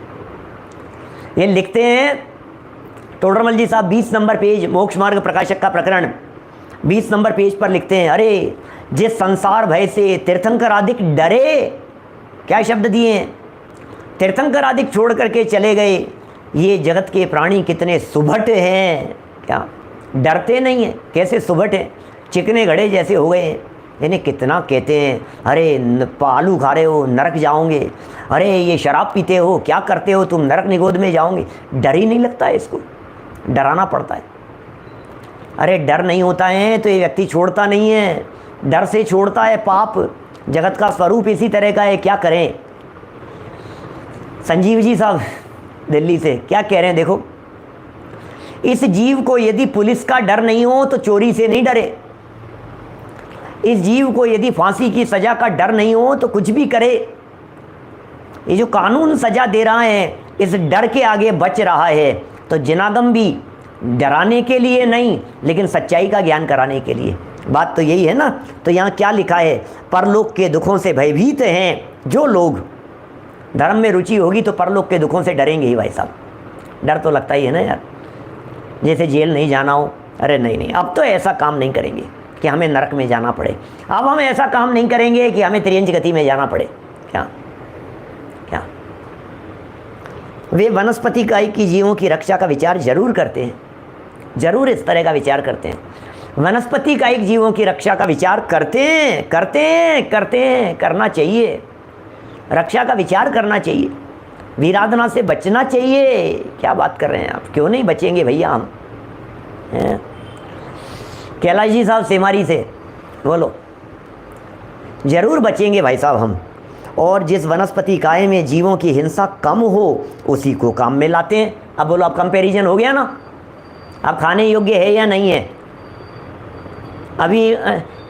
ये लिखते हैं टोडरमल जी साहब 20 नंबर पेज, मोक्ष मार्ग प्रकाशक का प्रकरण 20 नंबर पेज पर लिखते हैं, अरे जिस संसार भय से तीर्थंकर आदिक डरे, क्या शब्द दिए हैं, तीर्थंकर आदिक छोड़ करके चले गए। ये जगत के प्राणी कितने सुभट हैं, क्या डरते नहीं हैं? कैसे सुभट हैं, चिकने घड़े जैसे हो गए हैं। इन्हें कितना कहते हैं, अरे आलू खा रहे हो नरक जाओगे, अरे ये शराब पीते हो क्या करते हो तुम, नरक निगोद में जाओगे। डर ही नहीं लगता है, इसको डराना पड़ता है। अरे डर नहीं होता है तो ये व्यक्ति छोड़ता नहीं है, डर से छोड़ता है पाप। जगत का स्वरूप इसी तरह का है, क्या करें। संजीव जी साहब दिल्ली से क्या कह रहे हैं, देखो, इस जीव को यदि पुलिस का डर नहीं हो तो चोरी से नहीं डरे। इस जीव को यदि फांसी की सजा का डर नहीं हो तो कुछ भी करे। ये जो कानून सजा दे रहा है, इस डर के आगे बच रहा है। तो जिनागम भी डराने के लिए नहीं, लेकिन सच्चाई का ज्ञान कराने के लिए। बात तो यही है ना। तो यहाँ क्या लिखा है, परलोक के दुखों से भयभीत हैं जो लोग। धर्म में रुचि होगी तो परलोक के दुखों से डरेंगे ही भाई साहब। डर तो लगता ही है ना यार, जैसे जेल नहीं जाना हो। अरे नहीं नहीं, अब तो ऐसा काम नहीं करेंगे कि हमें नरक में जाना पड़े। अब हम ऐसा काम नहीं करेंगे कि हमें त्रियंज गति में जाना पड़े। क्या क्या वे वनस्पति काय की जीवों की रक्षा का विचार जरूर करते हैं, जरूर इस तरह का विचार करते हैं। वनस्पति कायिक जीवों की रक्षा का विचार करते हैं, करना चाहिए। रक्षा का विचार करना चाहिए, वीराधना से बचना चाहिए। क्या बात कर रहे हैं आप, क्यों नहीं बचेंगे भैया हम? कैलाश जी साहब सेमारी से बोलो, जरूर बचेंगे भाई साहब हम। और जिस वनस्पति काय में जीवों की हिंसा कम हो उसी को काम में लाते हैं। अब बोलो, अब कंपैरिजन हो गया ना, अब खाने योग्य है या नहीं है? अभी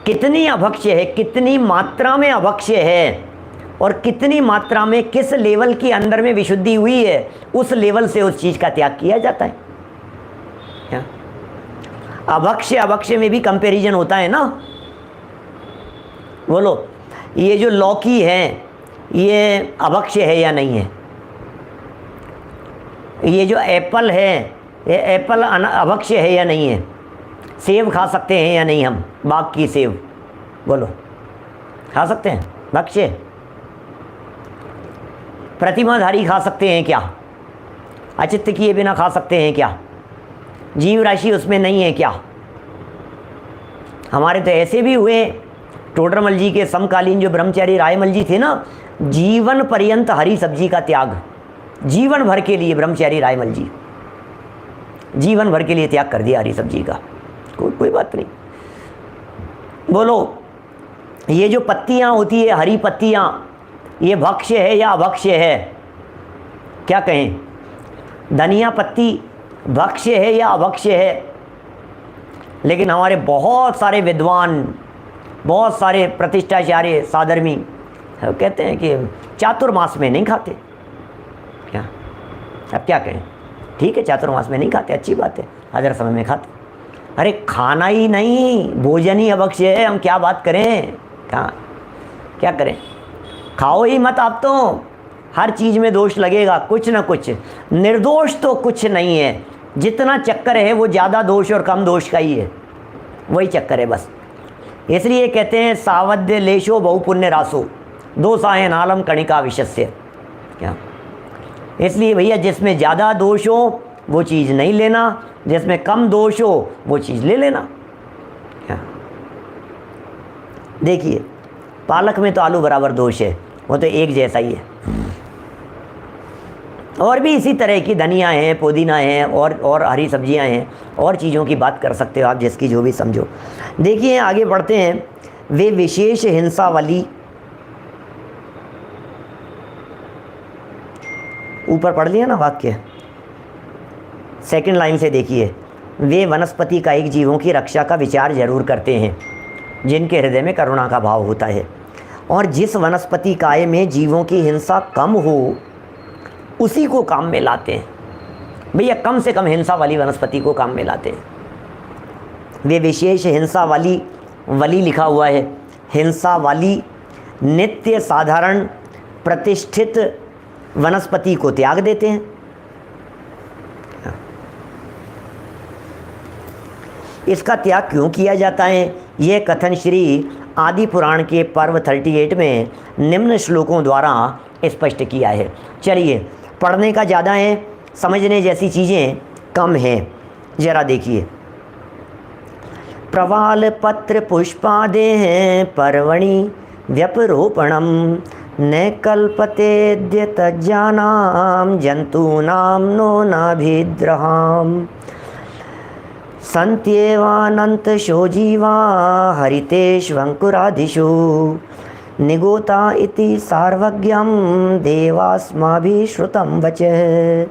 कितनी अभक्ष्य है, कितनी मात्रा में अभक्ष्य है, और कितनी मात्रा में किस लेवल की अंदर में विशुद्धि हुई है, उस लेवल से उस चीज़ का त्याग किया जाता है। क्या अभक्ष्य में भी कंपैरिजन होता है ना? बोलो, ये जो लौकी है ये अभक्ष्य है या नहीं है? ये जो एप्पल है ये एप्पल अभक्ष्य है या नहीं है? सेब खा सकते हैं या नहीं हम, बाग की सेब? बोलो, खा सकते हैं? भक्ष्य। प्रतिमाधारी खा सकते हैं क्या? अचित्त किए बिना खा सकते हैं क्या? जीव राशि उसमें नहीं है क्या? हमारे तो ऐसे भी हुए, टोडरमल जी के समकालीन जो ब्रह्मचारी रायमल जी थे ना, जीवन पर्यंत हरी सब्जी का त्याग, जीवन भर के लिए ब्रह्मचारी रायमल जी जीवन भर के लिए त्याग कर दिया हरी सब्जी का। कोई बात नहीं। बोलो, ये जो पत्तियां होती है, हरी पत्तियां, ये भक्ष्य है या अभक्ष्य है? क्या कहें? धनिया पत्ती भक्ष्य है या अभक्ष्य है? लेकिन हमारे बहुत सारे विद्वान, बहुत सारे प्रतिष्ठाचार्य साधर्मी कहते हैं कि चातुर्मास में नहीं खाते। क्या अब क्या कहें? ठीक है, चातुर्मास में नहीं खाते, अच्छी बात है, अदर समय में खाते। अरे खाना ही नहीं, भोजन ही अभक्ष्य है, हम क्या बात करें? क्या करें? खाओ ही मत आप तो, हर चीज़ में दोष लगेगा कुछ ना कुछ। निर्दोष तो कुछ नहीं है, जितना चक्कर है वो ज़्यादा दोष और कम दोष का ही है, वही चक्कर है बस। इसलिए कहते हैं सावध्य लेशो बहुपुण्य रासो दोषायन आलम कणिका विशस्य। क्या इसलिए भैया जिसमें ज़्यादा दोष हो वो चीज़ नहीं लेना, जिसमें कम दोष हो वो चीज़ ले लेना। देखिए पालक में तो आलू बराबर दोष है, वो तो एक जैसा ही है। और भी इसी तरह की धनिया हैं, पुदीना हैं, और हरी सब्जियां हैं, और चीज़ों की बात कर सकते हो आप, जिसकी जो भी समझो। देखिए आगे बढ़ते हैं। वे विशेष हिंसा वाली, ऊपर पढ़ लिया ना वाक्य, सेकंड लाइन से देखिए। वे वनस्पति कायिक जीवों की रक्षा का विचार जरूर करते हैं जिनके हृदय में करुणा का भाव होता है, और जिस वनस्पति काय में जीवों की हिंसा कम हो उसी को काम में लाते हैं। भैया कम से कम हिंसा वाली वनस्पति को काम में लाते हैं। वे विशेष हिंसा वाली, वली लिखा हुआ है, हिंसा वाली नित्य साधारण प्रतिष्ठित वनस्पति को त्याग देते हैं। इसका त्याग क्यों किया जाता है, यह कथन श्री आदि पुराण के पर्व 38 में निम्न श्लोकों द्वारा स्पष्ट किया है। चलिए पढ़ने का ज़्यादा है, समझने जैसी चीज़ें कम हैं, जरा देखिए। प्रवाल पत्र पुष्पादे हैं पर्वणि व्यपरोपणम न कल्पतेद्य तज्जानाम जंतूनाम नो नाभिद्रहाम संत्येवानंतशो जीवा हरितेष्वंकुरादिषु निगोता इति सार्वज्ञं देवास्माभिः श्रुतं वचः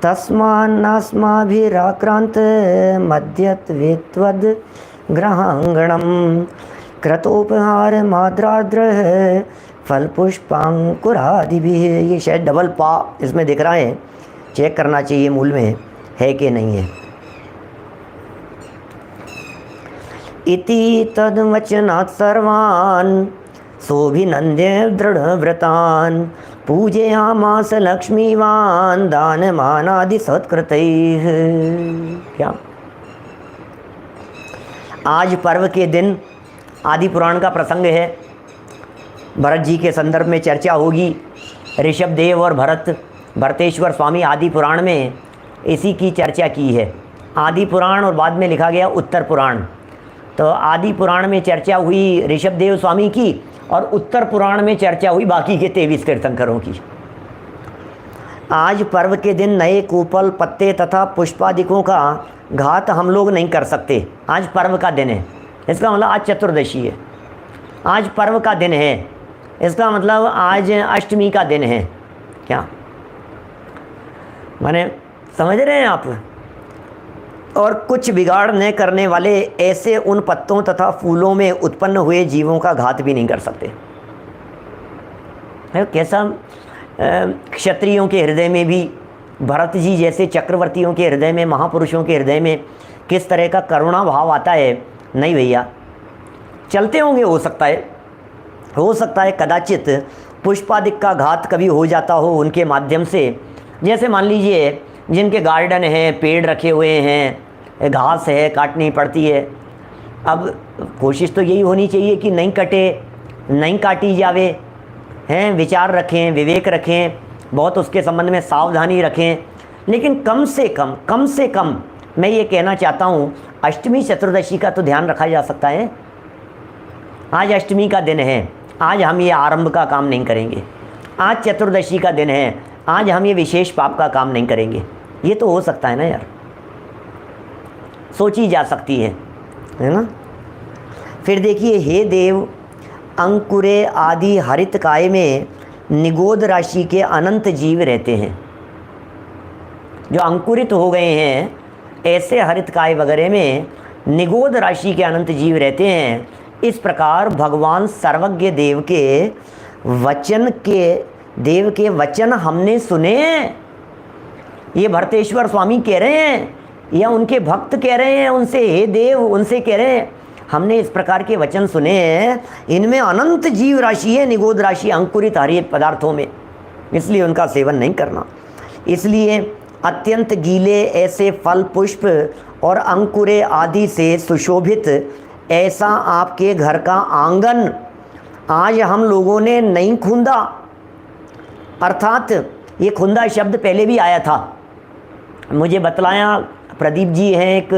तस्मान्नास्माभिराक्रान्त मद्यत्वित्वद् ग्रहांगणं क्रतोपहार माद्राद्रः फलपुष्पांकुरादिभिः। ये शायद डबल पा इसमें दिख रहा है, चेक करना चाहिए मूल में है कि नहीं है। इति तद्वचनात् सर्वान् सोभिनन्द्य दृढ़व्रतान् पूजयामास लक्ष्मीवान् दानमानादि सत्कृतैः। क्या आज पर्व के दिन आदि पुराण का प्रसंग है, भरत जी के संदर्भ में चर्चा होगी। ऋषभ देव और भरतेश्वर स्वामी आदि पुराण में इसी की चर्चा की है। आदि पुराण और बाद में लिखा गया उत्तर पुराण। तो आदि पुराण में चर्चा हुई ऋषभ देव स्वामी की, और उत्तर पुराण में चर्चा हुई बाकी के 23 तीर्थंकरों की। आज पर्व के दिन नए कोपल पत्ते तथा पुष्पादिकों का घात हम लोग नहीं कर सकते। आज पर्व का दिन है, इसका मतलब आज चतुर्दशी है, आज पर्व का दिन है, इसका मतलब आज अष्टमी का दिन है। क्या माने समझ रहे हैं आप? और कुछ बिगाड़ न करने वाले ऐसे उन पत्तों तथा फूलों में उत्पन्न हुए जीवों का घात भी नहीं कर सकते। कैसा क्षत्रियों के हृदय में भी, भरत जी जैसे चक्रवर्तियों के हृदय में, महापुरुषों के हृदय में किस तरह का करुणा भाव आता है। नहीं भैया, चलते होंगे, हो सकता है कदाचित पुष्पादिक का घात कभी हो जाता हो उनके माध्यम से। जैसे मान लीजिए जिनके गार्डन है, पेड़ रखे हुए हैं, घास है, काटनी पड़ती है। अब कोशिश तो यही होनी चाहिए कि नहीं कटे, नहीं काटी जावे, हैं, विचार रखें, विवेक रखें, बहुत उसके संबंध में सावधानी रखें। लेकिन कम से कम मैं ये कहना चाहता हूँ, अष्टमी चतुर्दशी का तो ध्यान रखा जा सकता है। आज अष्टमी का दिन है, आज हम ये आरंभ का काम नहीं करेंगे। आज चतुर्दशी का दिन है, आज हम ये विशेष पाप का काम नहीं करेंगे। ये तो हो सकता है ना यार, सोची जा सकती है ना। फिर देखिए, हे देव, अंकुरे आदि हरित काय में निगोद राशि के अनंत जीव रहते हैं। जो अंकुरित हो गए हैं ऐसे हरित काय वगैरह में निगोद राशि के अनंत जीव रहते हैं। इस प्रकार भगवान सर्वज्ञ देव के वचन हमने सुने। ये भरतेश्वर स्वामी कह रहे हैं या उनके भक्त कह रहे हैं उनसे, हे देव, उनसे कह रहे हैं हमने इस प्रकार के वचन सुने हैं, इनमें अनंत जीव राशि है, निगोद राशि अंकुरित हरित पदार्थों में, इसलिए उनका सेवन नहीं करना। इसलिए अत्यंत गीले ऐसे फल पुष्प और अंकुरे आदि से सुशोभित ऐसा आपके घर का आंगन आज हम लोगों ने नहीं खूंदा, अर्थात ये खुंदा शब्द पहले भी आया था, मुझे बतलाया प्रदीप जी हैं एक,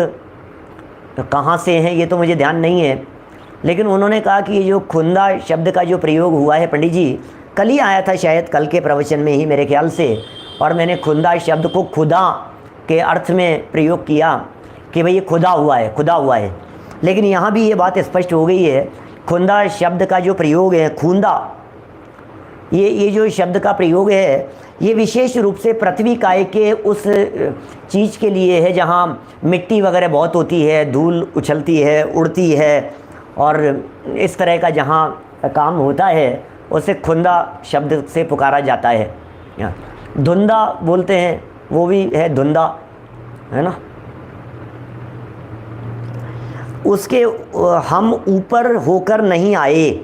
कहाँ से हैं ये तो मुझे ध्यान नहीं है, लेकिन उन्होंने कहा कि ये जो खुंदा शब्द का जो प्रयोग हुआ है पंडित जी, कल ही आया था शायद, कल के प्रवचन में ही मेरे ख्याल से, और मैंने खुंदा शब्द को खुदा के अर्थ में प्रयोग किया कि भाई ये खुदा हुआ है, खुदा हुआ है। लेकिन यहाँ भी ये बात स्पष्ट हो गई है, खुंदा शब्द का जो प्रयोग है, खूंदा, ये जो शब्द का प्रयोग है, ये विशेष रूप से पृथ्वी काय के उस चीज़ के लिए है जहाँ मिट्टी वगैरह बहुत होती है, धूल उछलती है, उड़ती है, और इस तरह का जहाँ काम होता है उसे खुंदा शब्द से पुकारा जाता है। धुंधा बोलते हैं, वो भी है धुंधा, है ना। उसके हम ऊपर होकर नहीं आए,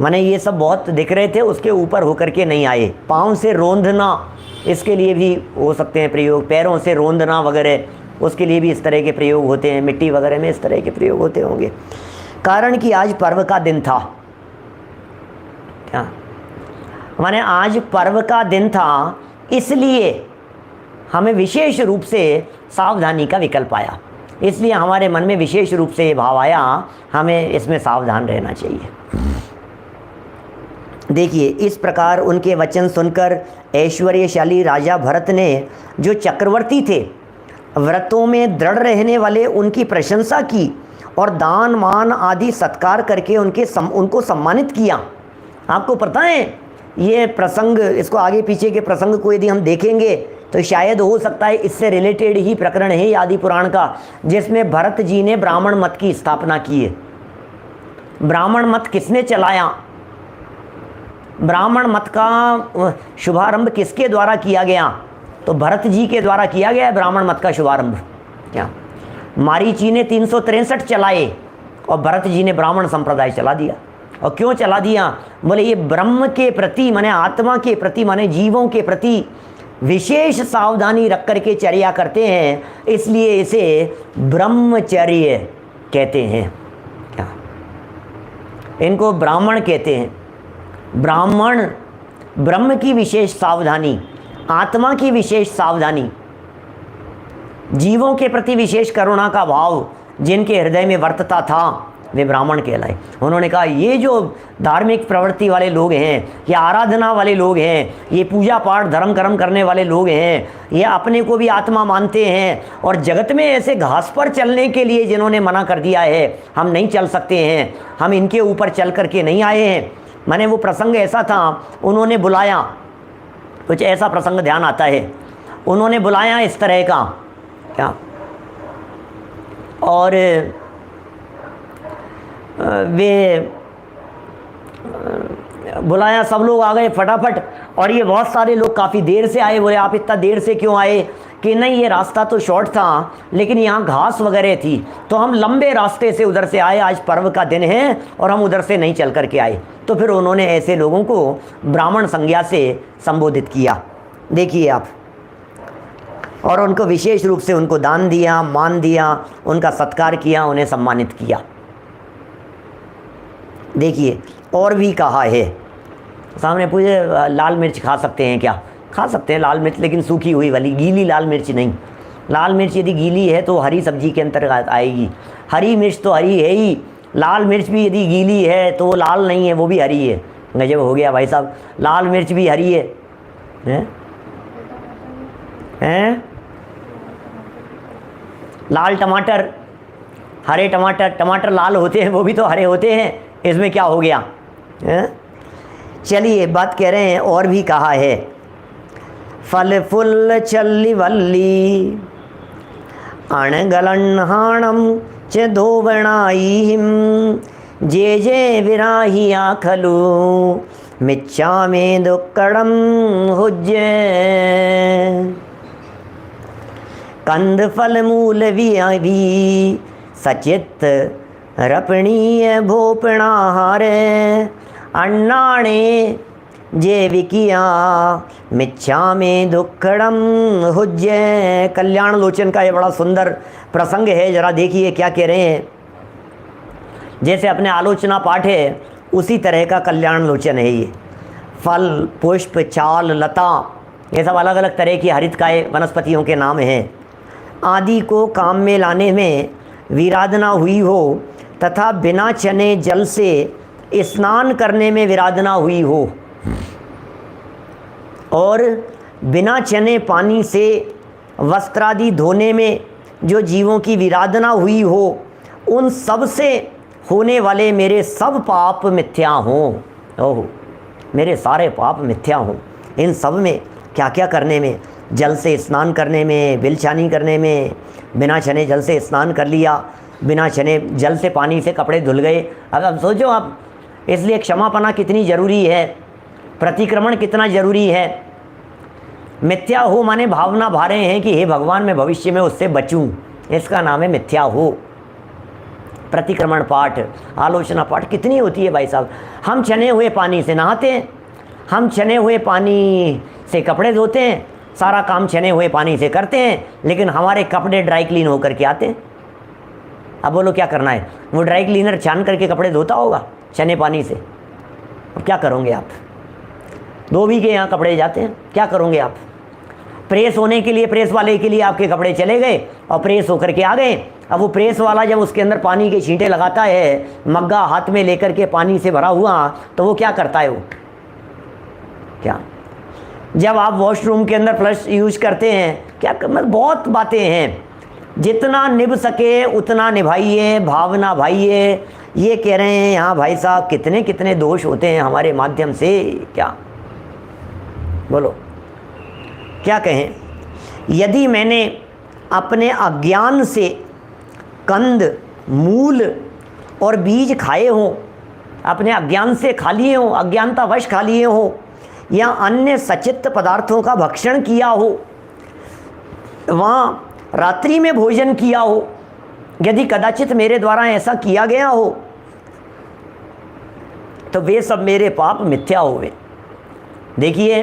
माने ये सब बहुत दिख रहे थे, उसके ऊपर होकर के नहीं आए। पाँव से रोंदना, इसके लिए भी हो सकते हैं प्रयोग, पैरों से रोंदना वगैरह, उसके लिए भी इस तरह के प्रयोग होते हैं, मिट्टी वगैरह में इस तरह के प्रयोग होते होंगे। कारण कि आज पर्व का दिन था, क्या माने आज पर्व का दिन था, इसलिए हमें विशेष रूप से सावधानी का विकल्प आया, इसलिए हमारे मन में विशेष रूप से ये भाव आया, हमें इसमें सावधान रहना चाहिए। देखिए, इस प्रकार उनके वचन सुनकर ऐश्वर्यशाली राजा भरत ने, जो चक्रवर्ती थे, व्रतों में दृढ़ रहने वाले, उनकी प्रशंसा की और दान मान आदि सत्कार करके उनको सम्मानित किया। आपको पता है ये प्रसंग, इसको आगे पीछे के प्रसंग को यदि हम देखेंगे तो शायद हो सकता है इससे रिलेटेड ही प्रकरण है आदि पुराण का, जिसमें भरत जी ने ब्राह्मण मत की स्थापना की है। ब्राह्मण मत किसने चलाया? ब्राह्मण मत का शुभारंभ किसके द्वारा किया गया? तो भरत जी के द्वारा किया गया है ब्राह्मण मत का शुभारंभ। क्या मारीची ने 363 चलाए और भरत जी ने ब्राह्मण संप्रदाय चला दिया। और क्यों चला दिया? बोले ये ब्रह्म के प्रति, माने आत्मा के प्रति, माने जीवों के प्रति विशेष सावधानी रख करके चर्या करते हैं, इसलिए इसे ब्रह्मचर्य कहते हैं। क्या इनको ब्राह्मण कहते हैं? ब्राह्मण ब्रह्म की विशेष सावधानी, आत्मा की विशेष सावधानी, जीवों के प्रति विशेष करुणा का भाव जिनके हृदय में वर्तता था, वे ब्राह्मण कहलाए। उन्होंने कहा ये जो धार्मिक प्रवृत्ति वाले लोग हैं, ये आराधना वाले लोग हैं, ये पूजा पाठ धर्म कर्म करने वाले लोग हैं, ये अपने को भी आत्मा मानते हैं, और जगत में ऐसे घास पर चलने के लिए जिन्होंने मना कर दिया है, हम नहीं चल सकते हैं, हम इनके ऊपर चल करके नहीं आए हैं। मैंने वो प्रसंग ऐसा था, उन्होंने बुलाया, कुछ ऐसा प्रसंग ध्यान आता है, उन्होंने बुलाया इस तरह का, क्या, और वे बुलाया, सब लोग आ गए फटाफट, और ये बहुत सारे लोग काफ़ी देर से आए। बोले आप इतना देर से क्यों आए? कि नहीं, ये रास्ता तो शॉर्ट था, लेकिन यहाँ घास वगैरह थी, तो हम लंबे रास्ते से उधर से आए, आज पर्व का दिन है और हम उधर से नहीं चल करके आए। तो फिर उन्होंने ऐसे लोगों को ब्राह्मण संज्ञा से संबोधित किया, देखिए आप, और उनको विशेष रूप से उनको दान दिया, मान दिया, उनका सत्कार किया, उन्हें सम्मानित किया। देखिए, और भी कहा है, सामने पूछे लाल मिर्च खा सकते हैं क्या? खा सकते हैं लाल मिर्च, लेकिन सूखी हुई वाली, गीली लाल मिर्च नहीं। लाल मिर्च यदि गीली है तो हरी सब्जी के अंतर्गत आएगी, हरी मिर्च तो हरी है ही, लाल मिर्च भी यदि गीली है तो वो लाल नहीं है, वो भी हरी है। गजब हो गया भाई साहब, लाल मिर्च भी हरी है, हैं? लाल टमाटर, हरे टमाटर, टमाटर लाल होते हैं, वो भी तो हरे होते हैं, इसमें क्या हो गया? चलिए, बात कह रहे हैं, और भी कहा है, फल फुल चल्ली वल्ली अणगलन हाणम च धोवणाईहिम जे जे विराही आखलु मिच्छा में दुक्कड़म हुज्जे कंद फल मूल भी सचित रपणीय भोपणाहारे अन्नाणे जे विकिया मिच्छा में दुक्कड़म हुज्जे। कल्याण लोचन का ये बड़ा सुंदर प्रसंग है, जरा देखिए क्या कह रहे हैं। जैसे अपने आलोचना पाठ है उसी तरह का कल्याण लोचन है ये। फल पुष्प छाल लता ये सब अलग अलग तरह की हरितकाय वनस्पतियों के नाम हैं। आदि को काम में लाने में विराधना हुई हो तथा बिना चने जल से स्नान करने में विराधना हुई हो और बिना चने पानी से वस्त्रादि धोने में जो जीवों की विराधना हुई हो, उन सब से होने वाले मेरे सब पाप मिथ्या हों। ओह, मेरे सारे पाप मिथ्या हों। इन सब में क्या क्या करने में, जल से स्नान करने में, बिलछानी करने में, बिना छने जल से स्नान कर लिया, बिना छने जल से पानी से कपड़े धुल गए। अब सोचो आप, इसलिए क्षमापना कितनी ज़रूरी है, प्रतिक्रमण कितना ज़रूरी है। मिथ्या हो माने भावना भा रहे हैं कि हे भगवान मैं भविष्य में उससे बचूं, इसका नाम है मिथ्या हो। प्रतिक्रमण पाठ, आलोचना पाठ कितनी होती है भाई साहब। हम छने हुए पानी से नहाते हैं, हम छने हुए पानी से कपड़े धोते हैं, सारा काम छने हुए पानी से करते हैं, लेकिन हमारे कपड़े ड्राई क्लीन होकर के आते हैं। अब बोलो क्या करना है, वो ड्राई क्लीनर छान करके कपड़े धोता होगा छने पानी से। अब क्या करोगे आप, धोबी के यहाँ कपड़े जाते हैं, क्या करोगे आप। प्रेस होने के लिए, प्रेस वाले के लिए आपके कपड़े चले गए और प्रेस होकर के आ गए। अब वो प्रेस वाला जब उसके अंदर पानी के छींटे लगाता है, मग्गा हाथ में लेकर के पानी से भरा हुआ, तो वो क्या करता है, वो क्या, जब आप वॉशरूम के अंदर फ्लश यूज करते हैं, क्या मतलब बहुत बातें हैं। जितना निभ सके उतना निभाइए, भावना भाइये। ये कह रहे हैं यहाँ भाई साहब कितने कितने दोष होते हैं हमारे माध्यम से, क्या बोलो क्या कहें। यदि मैंने अपने अज्ञान से कंद, मूल और बीज खाए हों, अपने अज्ञान से खा लिए हों, अज्ञानतावश खा लिए हों, या अन्य सचित्त पदार्थों का भक्षण किया हो, वहाँ रात्रि में भोजन किया हो, यदि कदाचित मेरे द्वारा ऐसा किया गया हो, तो वे सब मेरे पाप मिथ्या हुए। देखिए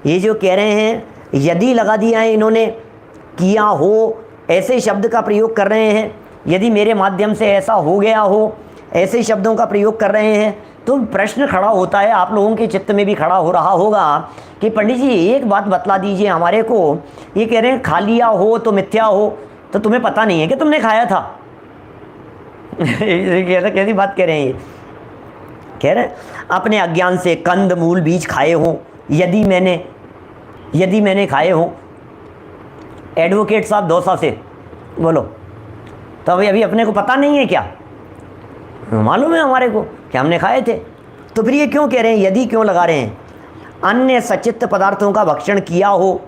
ये जो कह रहे हैं, यदि लगा दिया है इन्होंने, किया हो, ऐसे शब्द का प्रयोग कर रहे हैं। यदि मेरे माध्यम से ऐसा हो गया हो, ऐसे शब्दों का प्रयोग कर रहे हैं, तो प्रश्न खड़ा होता है, आप लोगों के चित्त में भी खड़ा हो रहा होगा कि पंडित जी एक बात बतला दीजिए हमारे को। ये कह रहे हैं खा लिया हो तो मिथ्या हो, तो तुम्हें पता नहीं है कि तुमने खाया था। कैसी बात कह रहे हैं ये, कह रहे हैं अपने अज्ञान से कंद मूल बीज खाए हों, यदि मैंने खाए हों। एडवोकेट साहब दौसा से बोलो, तो अभी अपने को पता नहीं है क्या, मालूम है हमारे को कि हमने खाए थे। तो फिर ये क्यों कह रहे हैं, यदि क्यों लगा रहे हैं। अन्य सचित्त पदार्थों का भक्षण किया हो,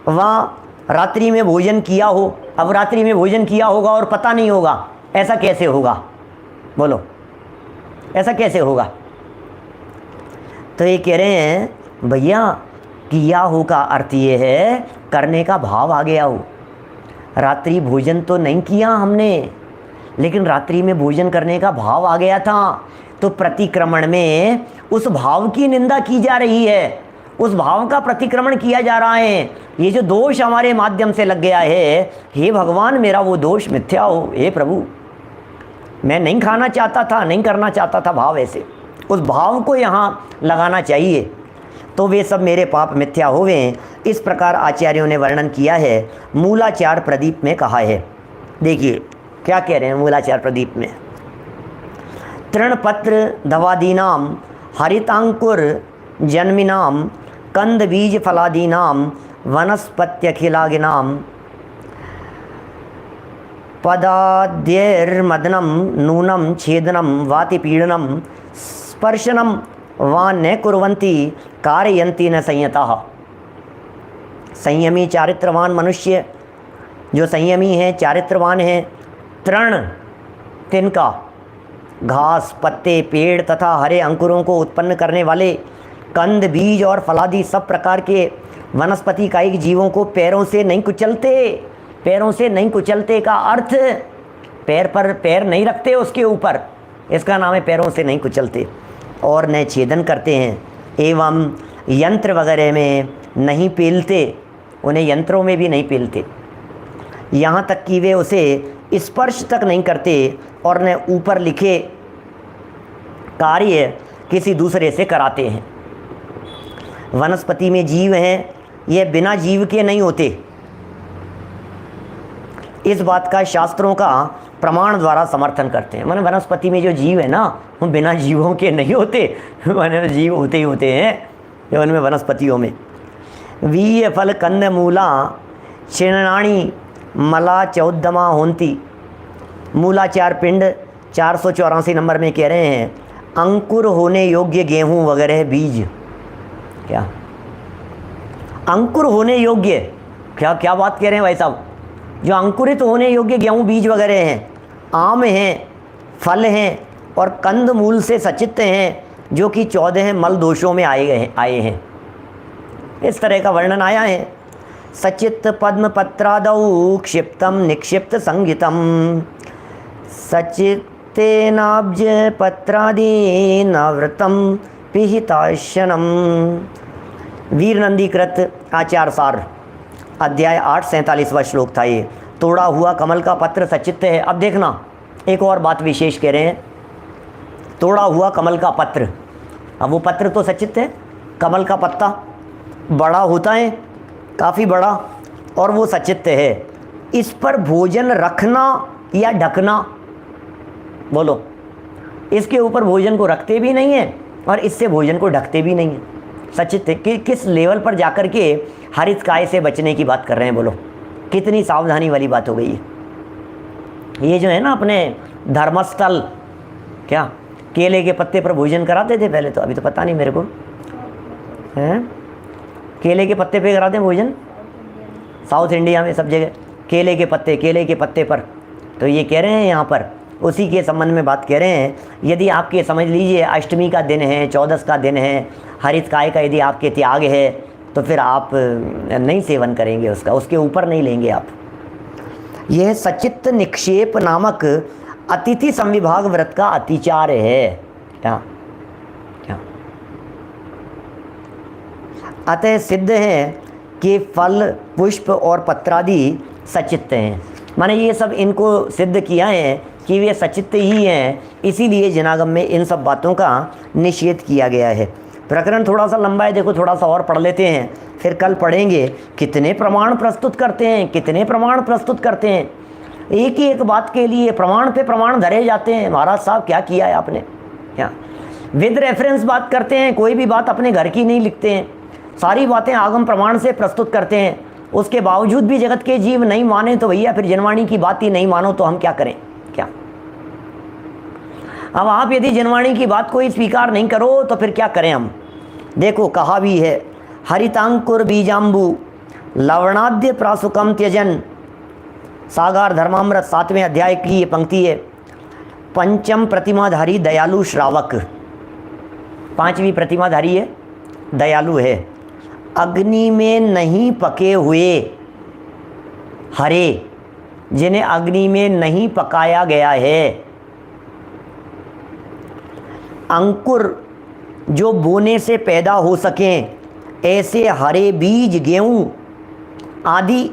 वहाँ रात्रि में भोजन किया हो। अब रात्रि में भोजन किया होगा और पता नहीं होगा, ऐसा कैसे होगा, बोलो ऐसा कैसे होगा। तो ये कह रहे हैं भैया किया हो का अर्थ ये है करने का भाव आ गया हो। रात्रि भोजन तो नहीं किया हमने, लेकिन रात्रि में भोजन करने का भाव आ गया था, तो प्रतिक्रमण में उस भाव की निंदा की जा रही है, उस भाव का प्रतिक्रमण किया जा रहा है। ये जो दोष हमारे माध्यम से लग गया है, हे भगवान मेरा वो दोष मिथ्या हो, हे प्रभु मैं नहीं खाना चाहता था, नहीं करना चाहता था भाव ऐसे, उस भाव को यहाँ लगाना चाहिए, तो वे सब मेरे पाप मिथ्या होवे। इस प्रकार आचार्यों ने वर्णन किया है, मूलाचार प्रदीप में कहा है। देखिए क्या कह रहे हैं मूलाचार प्रदीप में, तृणपत्र दवादीनाम हरितांकुर जन्मिनाम कंद बीज फलादीनाम वनस्पत्यखिलागिनाम पदाद्यर्मदनम नूनम छेदनम वातिपीड़नम स्पर्शनम वा न कुर्वन्ति कारयन्ति न संयतः। संयमी चारित्रवान मनुष्य जो संयमी है, चारित्रवान है, तृण तिनका, घास पत्ते पेड़ तथा हरे अंकुरों को उत्पन्न करने वाले कंद बीज और फलादि सब प्रकार के वनस्पति कायिक जीवों को पैरों से नहीं कुचलते। पैरों से नहीं कुचलते का अर्थ पैर पर पैर नहीं रखते उसके ऊपर, इसका नाम है पैरों से नहीं कुचलते। और न छेदन करते हैं, एवं यंत्र वगैरह में नहीं पेलते, उन्हें यंत्रों में भी नहीं पेलते, यहाँ तक कि वे उसे स्पर्श तक नहीं करते, और न ऊपर लिखे कार्य किसी दूसरे से कराते हैं। वनस्पति में जीव हैं, ये बिना जीव के नहीं होते। इस बात का शास्त्रों का प्रमाण द्वारा समर्थन करते हैं। माने वनस्पति में जो जीव है ना, वो बिना जीवों के नहीं होते, माने जीव होते ही होते हैं उनमें, वनस्पतियों में। वीय फल कंद मूला छिन्नाणी मला चौदमा होंती। मूलाचार पिंड 484 नंबर में कह रहे हैं अंकुर होने योग्य गेहूं वगैरह बीज। क्या अंकुर होने योग्य, क्या क्या बात कह रहे हैं भाई साहब? जो अंकुरित होने योग्य गेहूं बीज वगैरह हैं, आम हैं, फल हैं और कंद मूल से सचित हैं, जो कि 14 मल दोषों में आए हैं। इस तरह का वर्णन आया है। सचित पद्म पत्रादौ क्षिप्तम निक्षिप्त संगीतम सचितेनाब्ज पत्रादि नवृतम पिहिताशनम। वीर नंदीकृत आचार सार अध्याय 8 47वां श्लोक था ये। तोड़ा हुआ कमल का पत्र सचित है। अब देखना एक और बात विशेष कह रहे हैं, तोड़ा हुआ कमल का पत्र। अब वो पत्र तो सचित है, कमल का पत्ता बड़ा होता है, काफ़ी बड़ा, और वो सचित है। इस पर भोजन रखना या ढकना, बोलो। इसके ऊपर भोजन को रखते भी नहीं है और इससे भोजन को ढकते भी नहीं है। सचित है कि किस लेवल पर जाकर के हरित काय से बचने की बात कर रहे हैं, बोलो। कितनी सावधानी वाली बात हो गई है। ये जो है ना अपने धर्मस्थल, क्या केले के पत्ते पर भोजन कराते थे पहले, तो अभी तो पता नहीं मेरे को, हैं केले के पत्ते पे कराते हैं भोजन। साउथ इंडिया में सब जगह केले के पत्ते पर। तो ये कह रहे हैं यहाँ पर उसी के संबंध में बात कह रहे हैं। यदि आपके समझ लीजिए अष्टमी का दिन है, 14 का दिन है, हरित काय का यदि आपके त्याग है, तो फिर आप नहीं सेवन करेंगे उसका, उसके ऊपर नहीं लेंगे आप। यह सचित्त निक्षेप नामक अतिथि संविभाग व्रत का अतिचार है। क्या क्या अतः सिद्ध है कि फल पुष्प और पत्रादि सचित्त हैं। माने ये सब इनको सिद्ध किया है कि वे सचित्त ही हैं, इसीलिए जनागम में इन सब बातों का निषेध किया गया है। प्रकरण थोड़ा सा लंबा है, देखो थोड़ा सा और पढ़ लेते हैं, फिर कल पढ़ेंगे। कितने प्रमाण प्रस्तुत करते हैं, कितने प्रमाण प्रस्तुत करते हैं, एक ही एक बात के लिए प्रमाण पे प्रमाण धरे जाते हैं। महाराज साहब क्या किया है आपने, क्या विद रेफरेंस बात करते हैं, कोई भी बात अपने घर की नहीं लिखते हैं, सारी बातें आगम प्रमाण से प्रस्तुत करते हैं। उसके बावजूद भी जगत के जीव नहीं माने तो भैया फिर जनवाणी की बात ही नहीं मानो तो हम क्या करें? क्या अब आप यदि जनवाणी की बात को स्वीकार नहीं करो तो फिर क्या करें हम? देखो कहा भी है, हरितांकुर बीजाम्बू लवणाद्य प्रासुकम त्यजन। सागार धर्मामृत 7वें अध्याय की ये पंक्ति है। पंचम प्रतिमाधारी दयालु श्रावक, 5वीं प्रतिमाधारी है, दयालु है। अग्नि में नहीं पके हुए हरे, जिन्हें अग्नि में नहीं पकाया गया है। अंकुर जो बोने से पैदा हो सकें, ऐसे हरे बीज गेहूँ आदि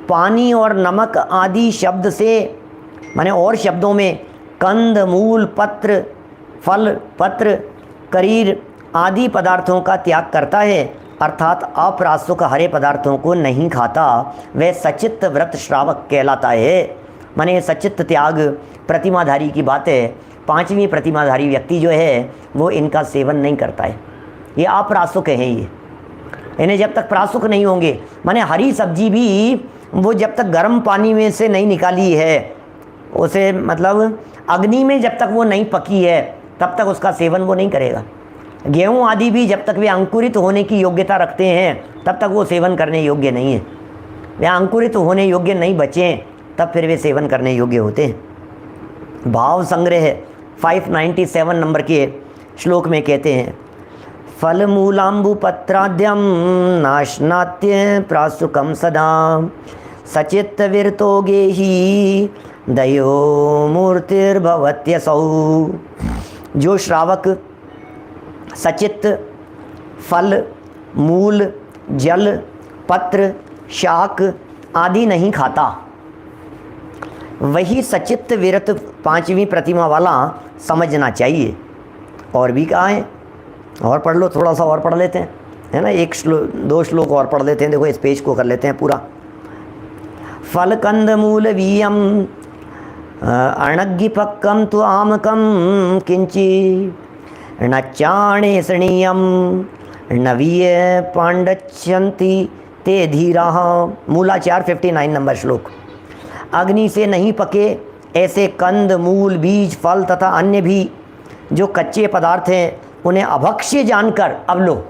पानी और नमक आदि शब्द से, माने और शब्दों में कंद मूल पत्र फल पत्र करीर आदि पदार्थों का त्याग करता है, अर्थात अप्रासुक हरे पदार्थों को नहीं खाता, वह सचित्त व्रत श्रावक कहलाता है। माने सचित्त त्याग प्रतिमाधारी की बात है। 5वीं प्रतिमाधारी व्यक्ति जो है वो इनका सेवन नहीं करता है, ये अप्रासुक हैं। ये इन्हें जब तक प्रासुक नहीं होंगे, माने हरी सब्जी भी वो जब तक गर्म पानी में से नहीं निकाली है, उसे मतलब अग्नि में जब तक वो नहीं पकी है तब तक उसका सेवन वो नहीं करेगा। गेहूँ आदि भी जब तक वे अंकुरित होने की योग्यता रखते हैं तब तक वो सेवन करने योग्य नहीं है। वे अंकुरित होने योग्य नहीं बचें तब फिर वे सेवन करने योग्य होते हैं। भाव संग्रह 597 नंबर के श्लोक में कहते हैं, फल मूलाम्बु पत्राद्यम नाशनात्य प्रासुकम सदा सचित्त विरतो गेहि दयो मूर्तिर्भवत्यसौ। जो श्रावक सचित्त फल मूल जल पत्र शाक आदि नहीं खाता, वही सचित्त विरत 5वीं प्रतिमा वाला समझना चाहिए। और भी कहा है, और पढ़ लो, थोड़ा सा और पढ़ लेते हैं। है ना। एक दो श्लोक और पढ़ लेते हैं, देखो इस पेज को कर लेते हैं पूरा। फल कंद मूल वीयम अणग्गिपक्कम तु आमकम किंची नच्चाणे सृणीयम नवीय पांडच्यंती ते धीराः। मूलाचार 59 नंबर श्लोक। अग्नि से नहीं पके ऐसे कंद मूल बीज फल तथा अन्य भी जो कच्चे पदार्थ हैं उन्हें अभक्ष्य जानकर, अब लो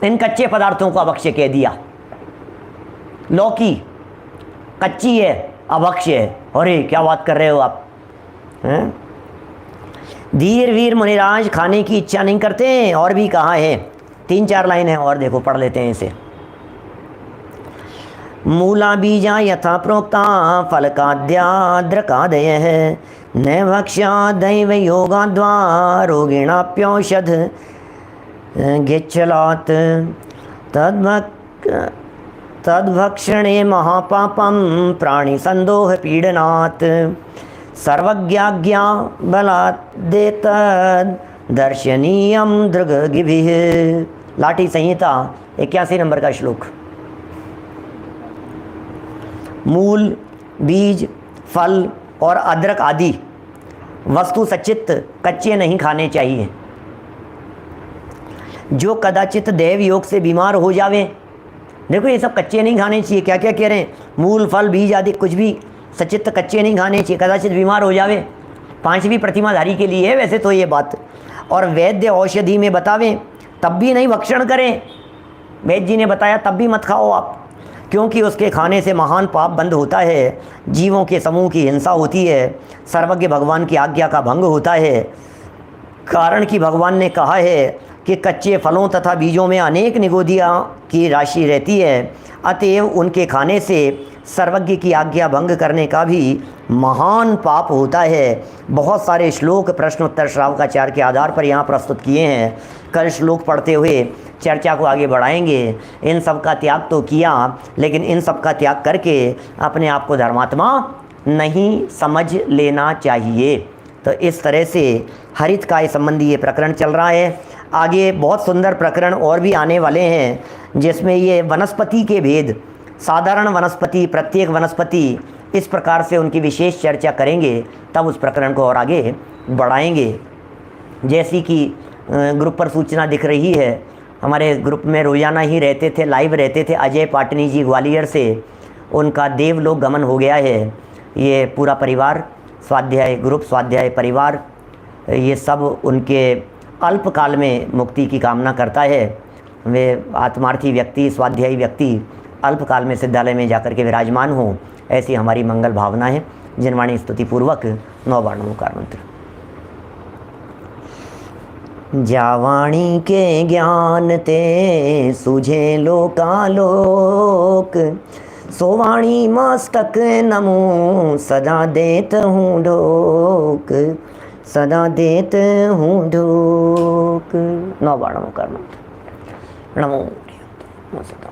इन कच्चे पदार्थों को अभक्ष्य कह दिया। लौकी कच्ची है, अभक्ष्य है। अरे क्या बात कर रहे हो आप हैं? धीर वीर मुनिराज खाने की इच्छा नहीं करते। और भी कहा है, 3-4 लाइन है और देखो पढ़ लेते हैं इसे। मूला बीजा यथा प्रोक्ता फलकाद्याद्रकादयः न भक्ष्या दैव योगाद्वा रोगिणाप्यौषध गिच्छलात् तद्भक्षणे महापापं प्राणी संदोह पीडनात् सर्वज्ञाज्ञा बलादेतद् दर्शनीयम दृग्गिभिः। लाठी संहिता 81 नंबर का श्लोक। मूल बीज फल और अदरक आदि वस्तु सचित कच्चे नहीं खाने चाहिए। जो कदाचित देव योग से बीमार हो जावे, देखो ये सब कच्चे नहीं खाने चाहिए। क्या क्या कह रहे हैं? मूल फल बीज आदि कुछ भी सचित कच्चे नहीं खाने चाहिए। कदाचित बीमार हो जावे, 5वीं प्रतिमाधारी के लिए है वैसे तो ये बात। और वैद्य औषधि में बतावें तब भी नहीं भक्षण करें। वैद्य जी ने बताया तब भी मत खाओ आप, क्योंकि उसके खाने से महान पाप बंद होता है, जीवों के समूह की हिंसा होती है, सर्वज्ञ भगवान की आज्ञा का भंग होता है। कारण कि भगवान ने कहा है कि कच्चे फलों तथा बीजों में अनेक निगोदिया की राशि रहती है, अतएव उनके खाने से सर्वज्ञ की आज्ञा भंग करने का भी महान पाप होता है। बहुत सारे श्लोक प्रश्नोत्तर श्रावकाचार्य के आधार पर यहाँ प्रस्तुत किए हैं। कल श्लोक पढ़ते हुए चर्चा को आगे बढ़ाएंगे। इन सब का त्याग तो किया, लेकिन इन सब का त्याग करके अपने आप को धर्मात्मा नहीं समझ लेना चाहिए। तो इस तरह से हरित काय संबंधी ये प्रकरण चल रहा है। आगे बहुत सुंदर प्रकरण और भी आने वाले हैं, जिसमें ये वनस्पति के भेद, साधारण वनस्पति, प्रत्येक वनस्पति, इस प्रकार से उनकी विशेष चर्चा करेंगे। तब उस प्रकरण को और आगे बढ़ाएंगे। जैसी कि ग्रुप पर सूचना दिख रही है, हमारे ग्रुप में रोज़ाना ही रहते थे, लाइव रहते थे अजय पाटनी जी ग्वालियर से, उनका देवलोक गमन हो गया है। ये पूरा परिवार, स्वाध्याय ग्रुप, स्वाध्याय परिवार, ये सब उनके अल्पकाल में मुक्ति की कामना करता है। वे आत्मार्थी व्यक्ति, स्वाध्यायी व्यक्ति अल्पकाल में सिद्धालय में जाकर के विराजमान हों, ऐसी हमारी मंगल भावना है। जिनवाणी स्तुति पूर्वक 9 बार नमोकार मंत्र। जावाणी के ज्ञान ते सुझे लोकालोक, सोवाणी मस्तक नमो सदा देत हूँ ढोक, सदा देत हूँ ढोक। 9 बार नमोकार मंत्र। नमो सदा।